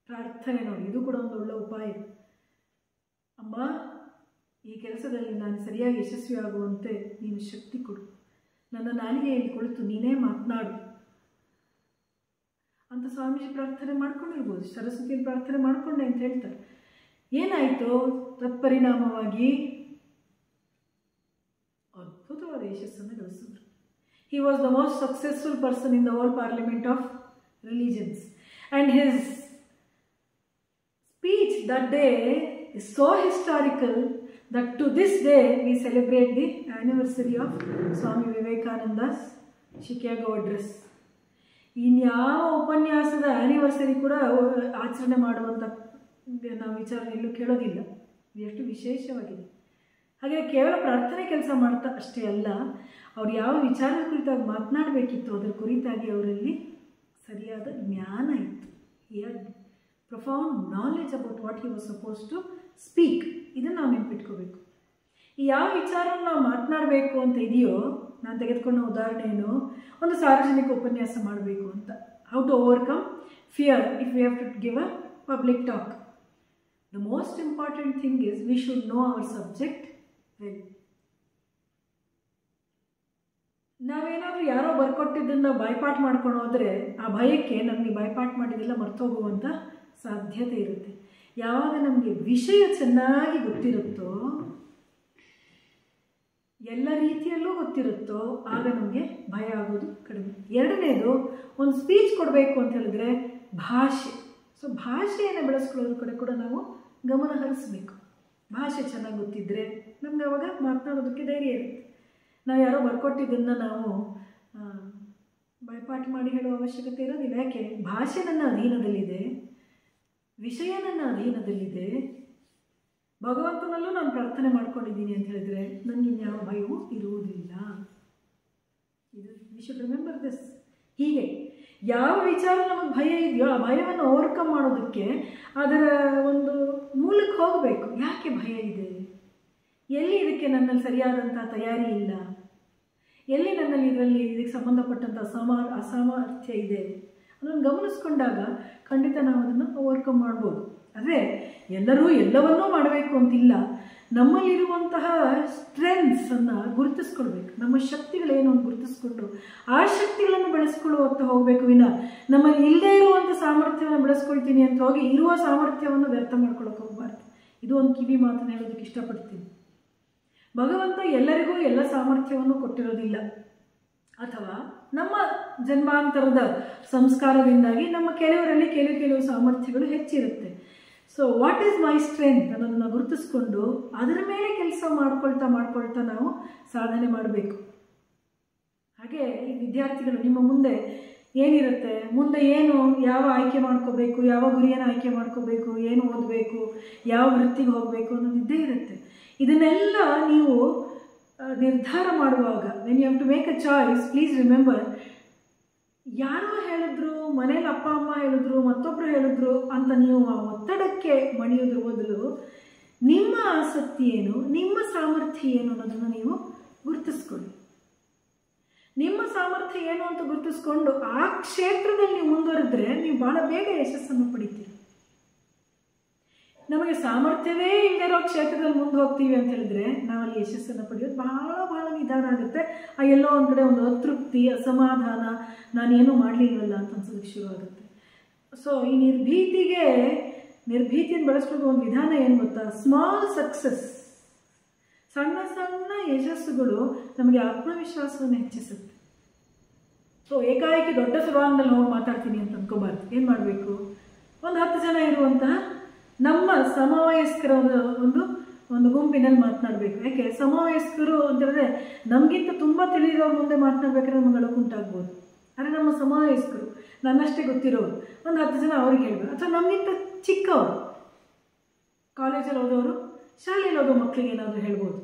[SPEAKER 1] ಪ್ರಾರ್ಥನೆ ನೋಡಿ, ಇದು ಕೂಡ ಒಂದು ಒಳ್ಳೆಯ ಉಪಾಯ. ಅಮ್ಮ, ಈ ಕೆಲಸದಲ್ಲಿ ನಾನು ಸರಿಯಾಗಿ ಯಶಸ್ವಿಯಾಗುವಂತೆ ನೀನು ಶಕ್ತಿ ಕೊಡು, ನನ್ನ ನಾಲಿಗೆಯಲ್ಲಿ ಕುಳಿತು ನೀನೇ ಮಾತನಾಡು ಅಂತ ಸ್ವಾಮೀಜಿ ಪ್ರಾರ್ಥನೆ ಮಾಡ್ಕೊಂಡಿರ್ಬೋದು. ಸರಸ್ವತಿಯಲ್ಲಿ ಪ್ರಾರ್ಥನೆ ಮಾಡಿಕೊಂಡೆ ಅಂತ ಹೇಳ್ತಾರೆ. ಏನಾಯಿತು? ತತ್ಪರಿಣಾಮವಾಗಿ ಅದ್ಭುತವಾದ ಯಶಸ್ಸನ್ನು ಗಳಿಸಿದ್ರು. He was the most successful person in the World Parliament of Religions and his speech that day is so historical that to this day we celebrate the anniversary of Swami Vivekananda's Chicago address. ಇನ್ಯಾವ ಉಪನ್ಯಾಸದ anniversary ಕೂಡ ಆಚರಣೆ ಮಾಡುವಂಥ ನಾವು ವಿಚಾರ ಎಲ್ಲೂ ಕೇಳೋದಿಲ್ಲ. ಎಷ್ಟು ವಿಶೇಷವಾಗಿದೆ. ಹಾಗೆ ಕೇವಲ ಪ್ರಾರ್ಥನೆ ಕೆಲಸ ಮಾಡ್ತಾ ಅಷ್ಟೇ ಅಲ್ಲ, ಅವ್ರು ಯಾವ ವಿಚಾರದ ಕುರಿತಾಗಿ ಮಾತನಾಡಬೇಕಿತ್ತು ಅದರ ಕುರಿತಾಗಿ ಅವರಲ್ಲಿ ಸರಿಯಾದ ಜ್ಞಾನ ಇತ್ತು. Profound knowledge about what he was supposed to speak. ಇದನ್ನು ನಾವು ನೆನ್ಪಿಟ್ಕೋಬೇಕು. ಈ ಯಾವ ವಿಚಾರವನ್ನು ನಾವು ಮಾತನಾಡಬೇಕು ಅಂತ ಇದೆಯೋ, ನಾನು ತೆಗೆದುಕೊಂಡ ಉದಾಹರಣೆ ಏನು, ಒಂದು ಸಾರ್ವಜನಿಕ ಉಪನ್ಯಾಸ ಮಾಡಬೇಕು ಅಂತ. How to overcome fear if we have to give a public talk. The most important thing is we should know our subject well. ನಾವೇನಾದರೂ ಯಾರೋ ಬರ್ಕೊಟ್ಟಿದ್ದನ್ನು ಬಾಯ್ಪಾಠ ಮಾಡ್ಕೊಂಡು ಹೋದರೆ ಆ ಭಯಕ್ಕೆ ನಮಗೆ ಬಾಯ್ಪಾಠ ಮಾಡಿದೆಲ್ಲ ಮರ್ತೋಗುವಂಥ ಸಾಧ್ಯತೆ ಇರುತ್ತೆ. ಯಾವಾಗ ನಮಗೆ ವಿಷಯ ಚೆನ್ನಾಗಿ ಗೊತ್ತಿರುತ್ತೋ, ಎಲ್ಲ ರೀತಿಯಲ್ಲೂ ಗೊತ್ತಿರುತ್ತೋ, ಆಗ ನಮಗೆ ಭಯ ಆಗೋದು ಕಡಿಮೆ. ಎರಡನೇದು, ಒಂದು ಸ್ಪೀಚ್ ಕೊಡಬೇಕು ಅಂತ ಹೇಳಿದ್ರೆ ಭಾಷೆ. ಸೊ ಭಾಷೆಯನ್ನು ಬೆಳೆಸ್ಕೊಳ್ಳೋದ್ರ ಕಡೆ ಕೂಡ ನಾವು ಗಮನ ಹರಿಸಬೇಕು. ಭಾಷೆ ಚೆನ್ನಾಗಿ ಗೊತ್ತಿದ್ದರೆ ನಮ್ಗೆ ಅವಾಗ ಮಾತನಾಡೋದಕ್ಕೆ ಧೈರ್ಯ ಇರುತ್ತೆ. ನಾವು ಯಾರೋ ಬರ್ಕೊಟ್ಟಿದ್ದನ್ನು ನಾವು ಬಾಯ್ಪಾಠ ಮಾಡಿ ಹೇಳುವ ಅವಶ್ಯಕತೆ ಇರೋದಿಲ್ಲ. ಯಾಕೆ? ಭಾಷೆ ನನ್ನ ಅಧೀನದಲ್ಲಿದೆ, ವಿಷಯ ನನ್ನ ಅಧೀನದಲ್ಲಿದೆ, ಭಗವಂತನಲ್ಲೂ ನಾನು ಪ್ರಾರ್ಥನೆ ಮಾಡ್ಕೊಂಡಿದ್ದೀನಿ ಅಂತ ಹೇಳಿದ್ರೆ ನನಗೆ ಇನ್ಯಾವ ಭಯವೂ ಇರುವುದಿಲ್ಲ. ಇದು ವಿ ಶುಡ್ ರಿಮೆಂಬರ್ ದಿಸ್. ಹೀಗೆ ಯಾವ ವಿಚಾರ ನಮಗೆ ಭಯ ಇದೆಯೋ ಆ ಭಯವನ್ನು ಓವರ್ಕಮ್ ಮಾಡೋದಕ್ಕೆ ಅದರ ಒಂದು ಮೂಲಕ್ಕೆ ಹೋಗಬೇಕು. ಯಾಕೆ ಭಯ ಇದೆ? ಎಲ್ಲಿ ಇದಕ್ಕೆ ನನ್ನಲ್ಲಿ ಸರಿಯಾದಂಥ ತಯಾರಿ ಇಲ್ಲ? ಎಲ್ಲಿ ನನ್ನಲ್ಲಿ ಇದಕ್ಕೆ ಸಂಬಂಧಪಟ್ಟಂಥ ಅಸಾಮರ್ಥ್ಯ ಇದೆ ಅದನ್ನು ಗಮನಿಸ್ಕೊಂಡಾಗ ಖಂಡಿತ ನಾವು ಅದನ್ನು ಓವರ್ಕಮ್ ಮಾಡ್ಬೋದು. ಆದರೆ ಎಲ್ಲರೂ ಎಲ್ಲವನ್ನೂ ಮಾಡಬೇಕು ಅಂತಿಲ್ಲ. ನಮ್ಮಲ್ಲಿರುವಂತಹ ಸ್ಟ್ರೆಂತ್ಸನ್ನು ಗುರುತಿಸ್ಕೊಳ್ಬೇಕು. ನಮ್ಮ ಶಕ್ತಿಗಳೇನು ಅಂತ ಗುರುತಿಸ್ಕೊಂಡು ಆ ಶಕ್ತಿಗಳನ್ನು ಬೆಳೆಸ್ಕೊಳ್ಳುವಂತ ಹೋಗಬೇಕು ವಿನ ನಮ್ಮಲ್ಲಿ ಇಲ್ಲದೇ ಇರುವಂಥ ಸಾಮರ್ಥ್ಯವನ್ನು ಬೆಳೆಸ್ಕೊಳ್ತೀನಿ ಅಂತ ಹೋಗಿ ಇರುವ ಸಾಮರ್ಥ್ಯವನ್ನು ವ್ಯರ್ಥ ಮಾಡ್ಕೊಳ್ಳೋಕೆ ಹೋಗಬಾರ್ದು. ಇದು ಒಂದು ಕಿವಿ ಮಾತನ್ನು ಹೇಳೋದಕ್ಕೆ ಇಷ್ಟಪಡ್ತೀನಿ. ಭಗವಂತ ಎಲ್ಲರಿಗೂ ಎಲ್ಲ ಸಾಮರ್ಥ್ಯವನ್ನು ಕೊಟ್ಟಿರೋದಿಲ್ಲ, ಅಥವಾ ನಮ್ಮ ಜನ್ಮಾಂತರದ ಸಂಸ್ಕಾರದಿಂದಾಗಿ ನಮ್ಮ ಕೆಲವರಲ್ಲಿ ಕೆಲವು ಸಾಮರ್ಥ್ಯಗಳು ಹೆಚ್ಚಿರುತ್ತೆ. So what is my strength ಅನ್ನೋದನ್ನು ಗುರುತಿಸ್ಕೊಂಡು ಅದರ ಮೇಲೆ ಕೆಲಸ ಮಾಡ್ಕೊಳ್ತಾ ನಾವು ಸಾಧನೆ ಮಾಡಬೇಕು. ಹಾಗೆ ಈ ವಿದ್ಯಾರ್ಥಿಗಳು ನಿಮ್ಮ ಮುಂದೆ ಏನಿರುತ್ತೆ, ಮುಂದೆ ಏನು ಯಾವ ಆಯ್ಕೆ ಮಾಡ್ಕೋಬೇಕು, ಯಾವ ಗುರಿಯನ್ನು ಆಯ್ಕೆ ಮಾಡ್ಕೋಬೇಕು, ಏನು ಓದಬೇಕು, ಯಾವ ವೃತ್ತಿಗೆ ಹೋಗಬೇಕು ಅನ್ನೋದು ಇದ್ದೇ ಇರುತ್ತೆ. ಇದನ್ನೆಲ್ಲ ನೀವು ನಿರ್ಧಾರ ಮಾಡುವಾಗ when you have to make a choice, please remember, ಯಾರೋ ಹೇಳಿದ್ರು, ಮನೇಲಿ ಅಪ್ಪ ಅಮ್ಮ ಹೇಳಿದ್ರು, ಮತ್ತೊಬ್ಬರು ಹೇಳಿದ್ರು ಅಂತ ನೀವು ಆ ಒತ್ತಡಕ್ಕೆ ಮಣಿಯೋದ್ರ ಬದಲು ನಿಮ್ಮ ಆಸಕ್ತಿ ಏನು, ನಿಮ್ಮ ಸಾಮರ್ಥ್ಯ ಏನು ಅನ್ನೋದನ್ನು ನೀವು ಗುರುತಿಸ್ಕೊಳ್ಳಿ. ನಿಮ್ಮ ಸಾಮರ್ಥ್ಯ ಏನು ಅಂತ ಗುರುತಿಸ್ಕೊಂಡು ಆ ಕ್ಷೇತ್ರದಲ್ಲಿ ನೀವು ಮುಂದುವರೆದ್ರೆ ನೀವು ಬಹಳ ಬೇಗ ಯಶಸ್ಸನ್ನು ಪಡಿತೀರಿ. ನಮಗೆ ಸಾಮರ್ಥ್ಯವೇ ಇಲ್ಲದಿರೋ ಕ್ಷೇತ್ರದಲ್ಲಿ ಮುಂದೆ ಹೋಗ್ತೀವಿ ಅಂತ ಹೇಳಿದ್ರೆ ನಾವಲ್ಲಿ ಯಶಸ್ಸನ್ನು ಪಡೆಯೋದು ಬಹಳ ನಿಧಾನ ಆಗುತ್ತೆ. ಆ ಎಲ್ಲೋ ಒಂದು ಕಡೆ ಒಂದು ಅತೃಪ್ತಿ, ಅಸಮಾಧಾನ, ನಾನೇನು ಮಾಡಲಿಲ್ವಲ್ಲ ಅಂತ ಅನ್ಸೋದಕ್ಕೆ ಶುರು ಆಗುತ್ತೆ. ಸೊ ಈ ನಿರ್ಭೀತಿಯನ್ನು ಬೆಳೆಸ್ಕೊಳ್ಳೋ ಒಂದು ವಿಧಾನ ಏನು ಗೊತ್ತಾ, ಸ್ಮಾಲ್ ಸಕ್ಸಸ್, ಸಣ್ಣ ಸಣ್ಣ ಯಶಸ್ಸುಗಳು ನಮಗೆ ಆತ್ಮವಿಶ್ವಾಸವನ್ನು ಹೆಚ್ಚಿಸುತ್ತೆ. ಸೊ ಏಕಾಏಕಿ ದೊಡ್ಡ ಸಭಾಂಗದಲ್ಲಿ ಹೋಗಿ ಮಾತಾಡ್ತೀನಿ ಅಂತ ಅನ್ಕೋಬಾರ್ದು. ಏನು ಮಾಡಬೇಕು, ಒಂದು 10 ಜನ ಇರುವಂತಹ ನಮ್ಮ ಸಮವಯಸ್ಕರ ಒಂದು ಒಂದು ಗುಂಪಿನಲ್ಲಿ ಮಾತನಾಡಬೇಕು. ಯಾಕೆ ಸಮವಯಸ್ಕರು ಅಂತ ಹೇಳಿದ್ರೆ ನಮಗಿಂತ ತುಂಬ ತಿಳಿದಿರೋರು ಮುಂದೆ ಮಾತನಾಡ್ಬೇಕಾದ್ರೆ ನಮಗೆ ಅಳಕುಂಟಾಗ್ಬೋದು. ಆದರೆ ನಮ್ಮ ಸಮವಯಸ್ಕರು ನನ್ನಷ್ಟೇ ಗೊತ್ತಿರೋರು ಒಂದು 10 ಜನ ಅವ್ರಿಗೆ ಹೇಳ್ಬೇಕು. ಅಥವಾ ನಮಗಿಂತ ಚಿಕ್ಕವರು ಕಾಲೇಜಲ್ಲಿ ಓದೋರು ಶಾಲೆಯಲ್ಲಿ ಓದೋ ಮಕ್ಕಳಿಗೆ ಏನಾದರೂ ಹೇಳ್ಬೋದು.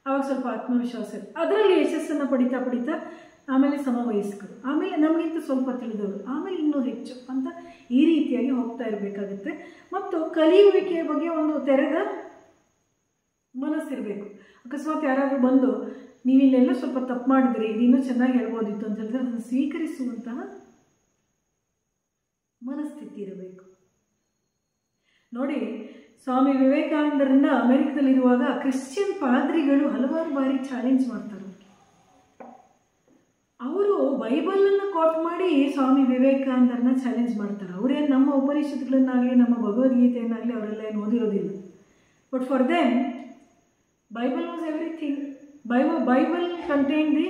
[SPEAKER 1] ಆವಾಗ ಸ್ವಲ್ಪ ಆತ್ಮವಿಶ್ವಾಸ ಇರುತ್ತೆ. ಅದರಲ್ಲಿ ಯಶಸ್ಸನ್ನು ಪಡಿತಾ ಪಡಿತಾ ಆಮೇಲೆ ಸಮವಯಸ್ಕರು, ಆಮೇಲೆ ನಮಗಿಂತ ಸ್ವಲ್ಪ ತಿಳಿದವರು, ಆಮೇಲೆ ಇನ್ನೂ ಹೆಚ್ಚು ಅಂತ ಈ ರೀತಿಯಾಗಿ ಹೋಗ್ತಾ ಇರಬೇಕಾಗುತ್ತೆ. ಮತ್ತು ಕಲಿಯುವಿಕೆಯ ಬಗ್ಗೆ ಒಂದು ತೆರೆದ ಮನಸ್ಸಿರಬೇಕು. ಅಕಸ್ಮಾತ್ ಯಾರಾದರೂ ಬಂದು ನೀವಿಲ್ಲೆಲ್ಲ ಸ್ವಲ್ಪ ತಪ್ಪು ಮಾಡಿದ್ರಿ, ಇನ್ನೂ ಚೆನ್ನಾಗಿ ಹೇಳ್ಬೋದಿತ್ತು ಅಂತ ಹೇಳಿದ್ರೆ ಅದನ್ನು ಸ್ವೀಕರಿಸುವಂತಹ ಮನಸ್ಥಿತಿ ಇರಬೇಕು. ನೋಡಿ, ಸ್ವಾಮಿ ವಿವೇಕಾನಂದರನ್ನ ಅಮೆರಿಕದಲ್ಲಿರುವಾಗ ಕ್ರಿಶ್ಚಿಯನ್ ಪಾದ್ರಿಗಳು ಹಲವಾರು ಬಾರಿ ಚಾಲೆಂಜ್ ಮಾಡ್ತಾರೆ. ಅವರು ಬೈಬಲನ್ನು ಕೋಟ್ ಮಾಡಿ ಸ್ವಾಮಿ ವಿವೇಕಾನಂದರನ್ನ ಚಾಲೆಂಜ್ ಮಾಡ್ತಾರೆ. ಅವರೇನು ನಮ್ಮ ಉಪನಿಷತ್ತುಗಳನ್ನಾಗಲಿ ನಮ್ಮ ಭಗವದ್ಗೀತೆಯನ್ನಾಗಲಿ ಅವರೆಲ್ಲ ಏನು ಓದಿರೋದಿಲ್ಲ. But for them Bible was everything. Bible contained the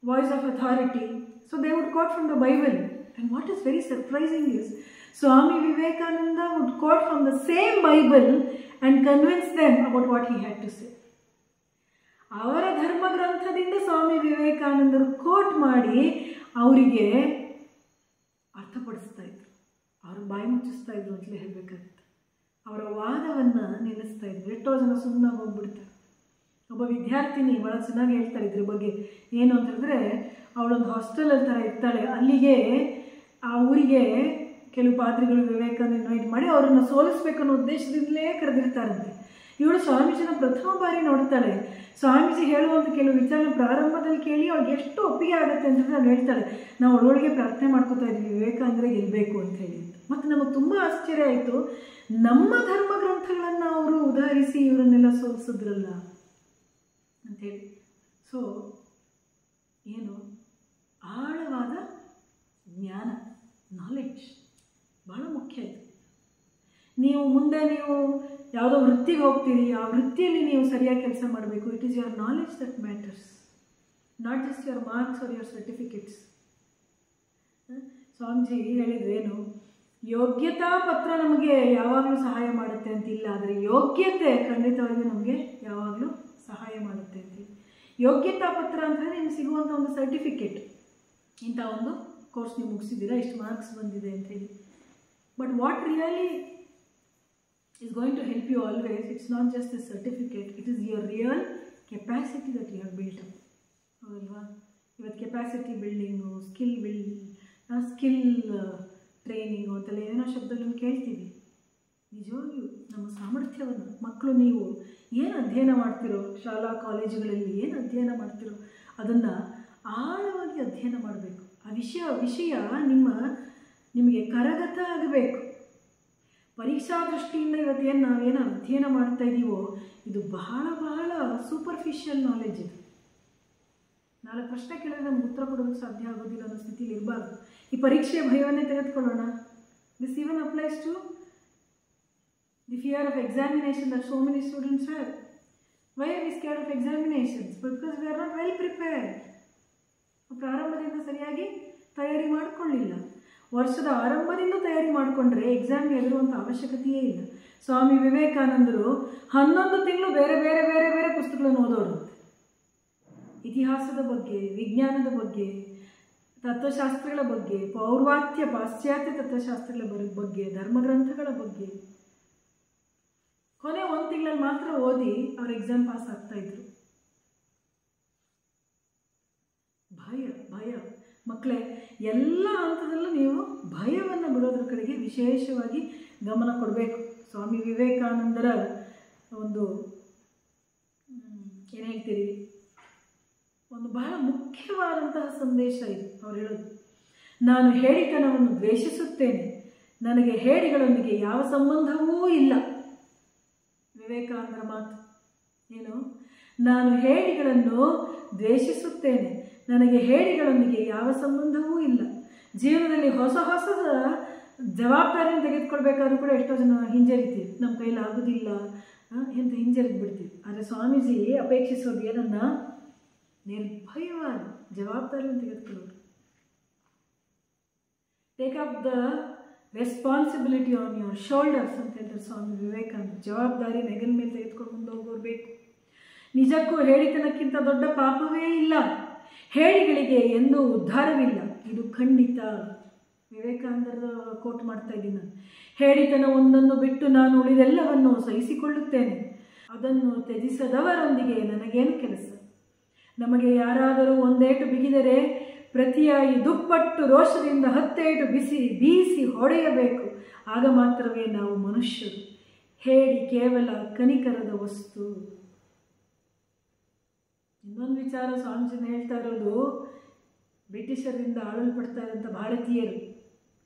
[SPEAKER 1] voice of authority. So they would quote from the Bible. And what is very surprising is Swami Vivekananda would quote from the same Bible and convince them about what he had to say. ಅವರ ಧರ್ಮ ಗ್ರಂಥದಿಂದ ಸ್ವಾಮಿ ವಿವೇಕಾನಂದರು coat ಮಾಡಿ ಅವರಿಗೆ ಅರ್ಥಪಡಿಸ್ತಾ ಇದ್ರು. ಅವರು ಬಾಯಿ ಮುಚ್ಚಿಸ್ತಾ ಇದ್ರು ಅಂತಲೇ ಹೇಳಬೇಕಾಗುತ್ತೆ. ಅವರ ವಾದವನ್ನು ನಿಲ್ಲಿಸ್ತಾ ಇದ್ರು. ಎಷ್ಟೋ ಜನ ಸುಮ್ಮನೆ ಹೋಗ್ಬಿಡ್ತಾರೆ. ಒಬ್ಬ ವಿದ್ಯಾರ್ಥಿನಿ ಭಾಳ ಚೆನ್ನಾಗಿ ಹೇಳ್ತಾರೆ ಇದ್ರ ಬಗ್ಗೆ. ಏನು ಅಂತ ಹೇಳಿದ್ರೆ, ಅವಳೊಂದು ಹಾಸ್ಟೆಲ್ ಥರ ಇರ್ತಾಳೆ. ಅಲ್ಲಿಗೆ ಆ ಊರಿಗೆ ಕೆಲವು ಪಾದ್ರಿಗಳು ವಿವೇಕಾನಂದ ಇನ್ವೈಟ್ ಮಾಡಿ ಅವರನ್ನು ಸೋಲಿಸ್ಬೇಕು ಅನ್ನೋ ಉದ್ದೇಶದಿಂದಲೇ ಕರೆದಿರ್ತಾರಂತೆ. ಇವಳು ಸ್ವಾಮೀಜಿನ ಪ್ರಥಮ ಬಾರಿ ನೋಡ್ತಾಳೆ. ಸ್ವಾಮೀಜಿ ಹೇಳುವಂಥ ಕೆಲವು ವಿಚಾರನ ಪ್ರಾರಂಭದಲ್ಲಿ ಕೇಳಿ ಅವಳಿಗೆ ಎಷ್ಟು ಒಪ್ಪಿಗೆ ಆಗುತ್ತೆ ಅಂತಂದರೆ ಅವ್ಳು ಹೇಳ್ತಾಳೆ, ನಾವು ಒಳೊಳಗೆ ಪ್ರಾರ್ಥನೆ ಮಾಡ್ಕೋತಾ ಇದ್ವಿ ವಿವೇಕಾನಂದರೆ ಗೆಲ್ಲಬೇಕು ಅಂತ ಹೇಳಿ. ಮತ್ತು ನಮಗೆ ತುಂಬ ಆಶ್ಚರ್ಯ ಆಯಿತು, ನಮ್ಮ ಧರ್ಮ ಗ್ರಂಥಗಳನ್ನು ಅವರು ಉದಾಹರಿಸಿ ಇವರನ್ನೆಲ್ಲ ಸೋಲಿಸಿದ್ರಲ್ಲ ಅಂಥೇಳಿ. ಸೊ ಏನು ಆಳವಾದ ಜ್ಞಾನ, ನಾಲೆಡ್ಜ್ ಭಾಳ ಮುಖ್ಯ ಇದೆ. ನೀವು ಮುಂದೆ ಯಾವುದೋ ವೃತ್ತಿಗೆ ಹೋಗ್ತೀರಿ, ಆ ವೃತ್ತಿಯಲ್ಲಿ ನೀವು ಸರಿಯಾಗಿ ಕೆಲಸ ಮಾಡಬೇಕು. It is your knowledge that matters, not just your marks or your certificates. Swamiji ಹೇಳಿದ್ರೇನು, ಯೋಗ್ಯತಾ ಪತ್ರ ನಮಗೆ ಯಾವಾಗಲೂ ಸಹಾಯ ಮಾಡುತ್ತೆ ಅಂತಿಲ್ಲ, ಆದರೆ ಯೋಗ್ಯತೆ ಖಂಡಿತವಾಗಿ ನಮಗೆ ಯಾವಾಗಲೂ ಸಹಾಯ ಮಾಡುತ್ತೆ ಅಂತೇಳಿ. ಯೋಗ್ಯತಾ ಪತ್ರ ಅಂತಂದರೆ ನಿಮ್ಗೆ ಸಿಗುವಂಥ ಒಂದು ಸರ್ಟಿಫಿಕೇಟ್, ಇಂಥ ಒಂದು ಕೋರ್ಸ್ ನೀವು ಮುಗಿಸಿದ್ದೀರಾ, ಇಷ್ಟು ಮಾರ್ಕ್ಸ್ ಬಂದಿದೆ ಅಂತೇಳಿ. But what really is going to help you always, it's not just a certificate, it is your real capacity that you have built up. ಅಲ್ವಾ? ಇವತ್ತು ಕೆಪಾಸಿಟಿ ಬಿಲ್ಡಿಂಗು, ಸ್ಕಿಲ್ ಟ್ರೈನಿಂಗು ಅಂತೆಲ್ಲ ಏನೋ ಶಬ್ದಗಳನ್ನು ಕೇಳ್ತೀವಿ. ನಿಜವಾಗಿಯೂ ನಮ್ಮ ಸಾಮರ್ಥ್ಯವನ್ನು ಮಕ್ಕಳು ನೀವು ಏನು ಅಧ್ಯಯನ ಮಾಡ್ತಿರೋ, ಶಾಲಾ ಕಾಲೇಜುಗಳಲ್ಲಿ ಏನು ಅಧ್ಯಯನ ಮಾಡ್ತಿರೋ ಅದನ್ನು ಆಳವಾಗಿ ಅಧ್ಯಯನ ಮಾಡಬೇಕು. ಆ ವಿಷಯ ನಿಮಗೆ ಕರಗತ ಆಗಬೇಕು. ಪರೀಕ್ಷಾ ದೃಷ್ಟಿಯಿಂದ ಇವತ್ತೇನು ನಾವೇನು ಅಧ್ಯಯನ ಮಾಡ್ತಾ ಇದ್ದೀವೋ ಇದು ಬಹಳ ಬಹಳ ಸೂಪರ್ಫಿಷಿಯಲ್ ನಾಲೆಡ್ಜ್ ಇದು. 4 ಪ್ರಶ್ನೆ ಕೇಳಿದ್ರೆ ನಮ್ಗೆ ಉತ್ತರ ಕೊಡೋದಕ್ಕೆ ಸಾಧ್ಯ ಆಗೋದಿಲ್ಲ ಅನ್ನೋ ಸ್ಥಿತಿಲಿ ಇರಬಾರ್ದು. ಈ ಪರೀಕ್ಷೆಯ ಭಯವನ್ನೇ ತೆಗೆದುಕೊಳ್ಳೋಣ. This even applies to the fear of examination that so many students have. Why are we scared of examinations? Because we are not well prepared. ಪ್ರಾರಂಭದಿಂದ ಸರಿಯಾಗಿ ತಯಾರಿ ಮಾಡಿಕೊಳ್ಳಿಲ್ಲ. ವರ್ಷದ ಆರಂಭದಿಂದ ತಯಾರಿ ಮಾಡಿಕೊಂಡ್ರೆ ಎಕ್ಸಾಮ್ಗೆ ಎದುರುವಂಥ ಅವಶ್ಯಕತೆಯೇ ಇಲ್ಲ. ಸ್ವಾಮಿ ವಿವೇಕಾನಂದರು 11 ತಿಂಗಳು ಬೇರೆ ಬೇರೆ ಬೇರೆ ಬೇರೆ ಪುಸ್ತಕಗಳನ್ನು ಓದೋರಂತೆ. ಇತಿಹಾಸದ ಬಗ್ಗೆ, ವಿಜ್ಞಾನದ ಬಗ್ಗೆ, ತತ್ವಶಾಸ್ತ್ರಗಳ ಬಗ್ಗೆ, ಪಾಶ್ಚಾತ್ಯ ತತ್ವಶಾಸ್ತ್ರಗಳ ಬಗ್ಗೆ, ಧರ್ಮಗ್ರಂಥಗಳ ಬಗ್ಗೆ. ಕೊನೆ 1 ತಿಂಗಳಲ್ಲಿ ಮಾತ್ರ ಓದಿ ಅವ್ರ ಎಕ್ಸಾಮ್ ಪಾಸ್ ಆಗ್ತಾಯಿದ್ರು. ಭಯ ಮಕ್ಕಳೇ, ಎಲ್ಲ ಹಂತದಲ್ಲೂ ನೀವು ಭಯವನ್ನು ಬಿಡೋದ್ರ ಕಡೆಗೆ ವಿಶೇಷವಾಗಿ ಗಮನ ಕೊಡಬೇಕು. ಸ್ವಾಮಿ ವಿವೇಕಾನಂದರ ಒಂದು ಏನು ಹೇಳ್ತೀರಿ, ಒಂದು ಬಹಳ ಮುಖ್ಯವಾದಂತಹ ಸಂದೇಶ ಇದು. ಅವ್ರು ಹೇಳೋದು, ನಾನು ಹೇಡಿತನವನ್ನು ದ್ವೇಷಿಸುತ್ತೇನೆ, ನನಗೆ ಹೇಡಿಗಳೊಂದಿಗೆ ಯಾವ ಸಂಬಂಧವೂ ಇಲ್ಲ. ವಿವೇಕಾನಂದರ ಮಾತು ಏನು, ನಾನು ಹೇಡಿಗಳನ್ನು ದ್ವೇಷಿಸುತ್ತೇನೆ, ನನಗೆ ಹೇಡಿಗಳೊಂದಿಗೆ ಯಾವ ಸಂಬಂಧವೂ ಇಲ್ಲ. ಜೀವನದಲ್ಲಿ ಹೊಸ ಜವಾಬ್ದಾರಿಯನ್ನು ತೆಗೆದುಕೊಳ್ಬೇಕಾದ್ರೂ ಕೂಡ ಎಷ್ಟೋ ಜನ ಹಿಂಜರಿತೀವಿ, ನಮ್ಮ ಕೈಲಿ ಆಗೋದಿಲ್ಲ ಅಂತ ಹಿಂಜರಿದು ಬಿಡ್ತೀವಿ. ಆದರೆ ಸ್ವಾಮೀಜಿ ಅಪೇಕ್ಷಿಸೋದು ಏನನ್ನ, ನಿರ್ಭಯವಾಗಿ ಜವಾಬ್ದಾರಿಯನ್ನು ತೆಗೆದುಕೊಳ್ಳೋದು. Take up the responsibility on your shoulders ಅಂತ ಹೇಳ್ತಾರೆ ಸ್ವಾಮಿ ವಿವೇಕಾನಂದ. ಜವಾಬ್ದಾರಿ ನೆಗಲ ಮೇಲೆ ತೆಗೆದುಕೊಂಡು ಮುಂದೆ ಹೋಗೋರ್ಬೇಕು. ನಿಜಕ್ಕೂ ಹೇಳಿತನಕ್ಕಿಂತ ದೊಡ್ಡ ಪಾಪವೇ ಇಲ್ಲ, ಹೇಳಿಗಳಿಗೆ ಎಂದೂ ಉದ್ಧಾರವಿಲ್ಲ, ಇದು ಖಂಡಿತ. ವಿವೇಕಾನಂದರ ಕೋಟ್ ಮಾಡ್ತಾ ಇದ್ದೀನಿ ನಾನು. ಹೇಳಿತನ ಒಂದನ್ನು ಬಿಟ್ಟು ನಾನು ಉಳಿದೆಲ್ಲವನ್ನು ಸಹಿಸಿಕೊಳ್ಳುತ್ತೇನೆ, ಅದನ್ನು ತ್ಯಜಿಸದವರೊಂದಿಗೆ ನನಗೇನು ಕೆಲಸ. ನಮಗೆ ಯಾರಾದರೂ ಒಂದೇಟು ಬಿಗಿದರೆ ಪ್ರತಿಯಾಗಿ ದುಪ್ಪಟ್ಟು ರೋಷದಿಂದ 10 ಏಟು ಬೀಸಿ ಹೊಡೆಯಬೇಕು. ಆಗ ಮಾತ್ರವೇ ನಾವು ಮನುಷ್ಯರು. ಹೇಳಿ ಕೇವಲ ಕನಿಕರದ ವಸ್ತು. ಇನ್ನೊಂದು ವಿಚಾರ ಸ್ವಾಮೀಜಿನ ಹೇಳ್ತಾ ಇರೋದು, ಬ್ರಿಟಿಷರಿಂದ ಆಳಲ್ಪಡ್ತಾ ಇದ್ದಂಥ ಭಾರತೀಯರು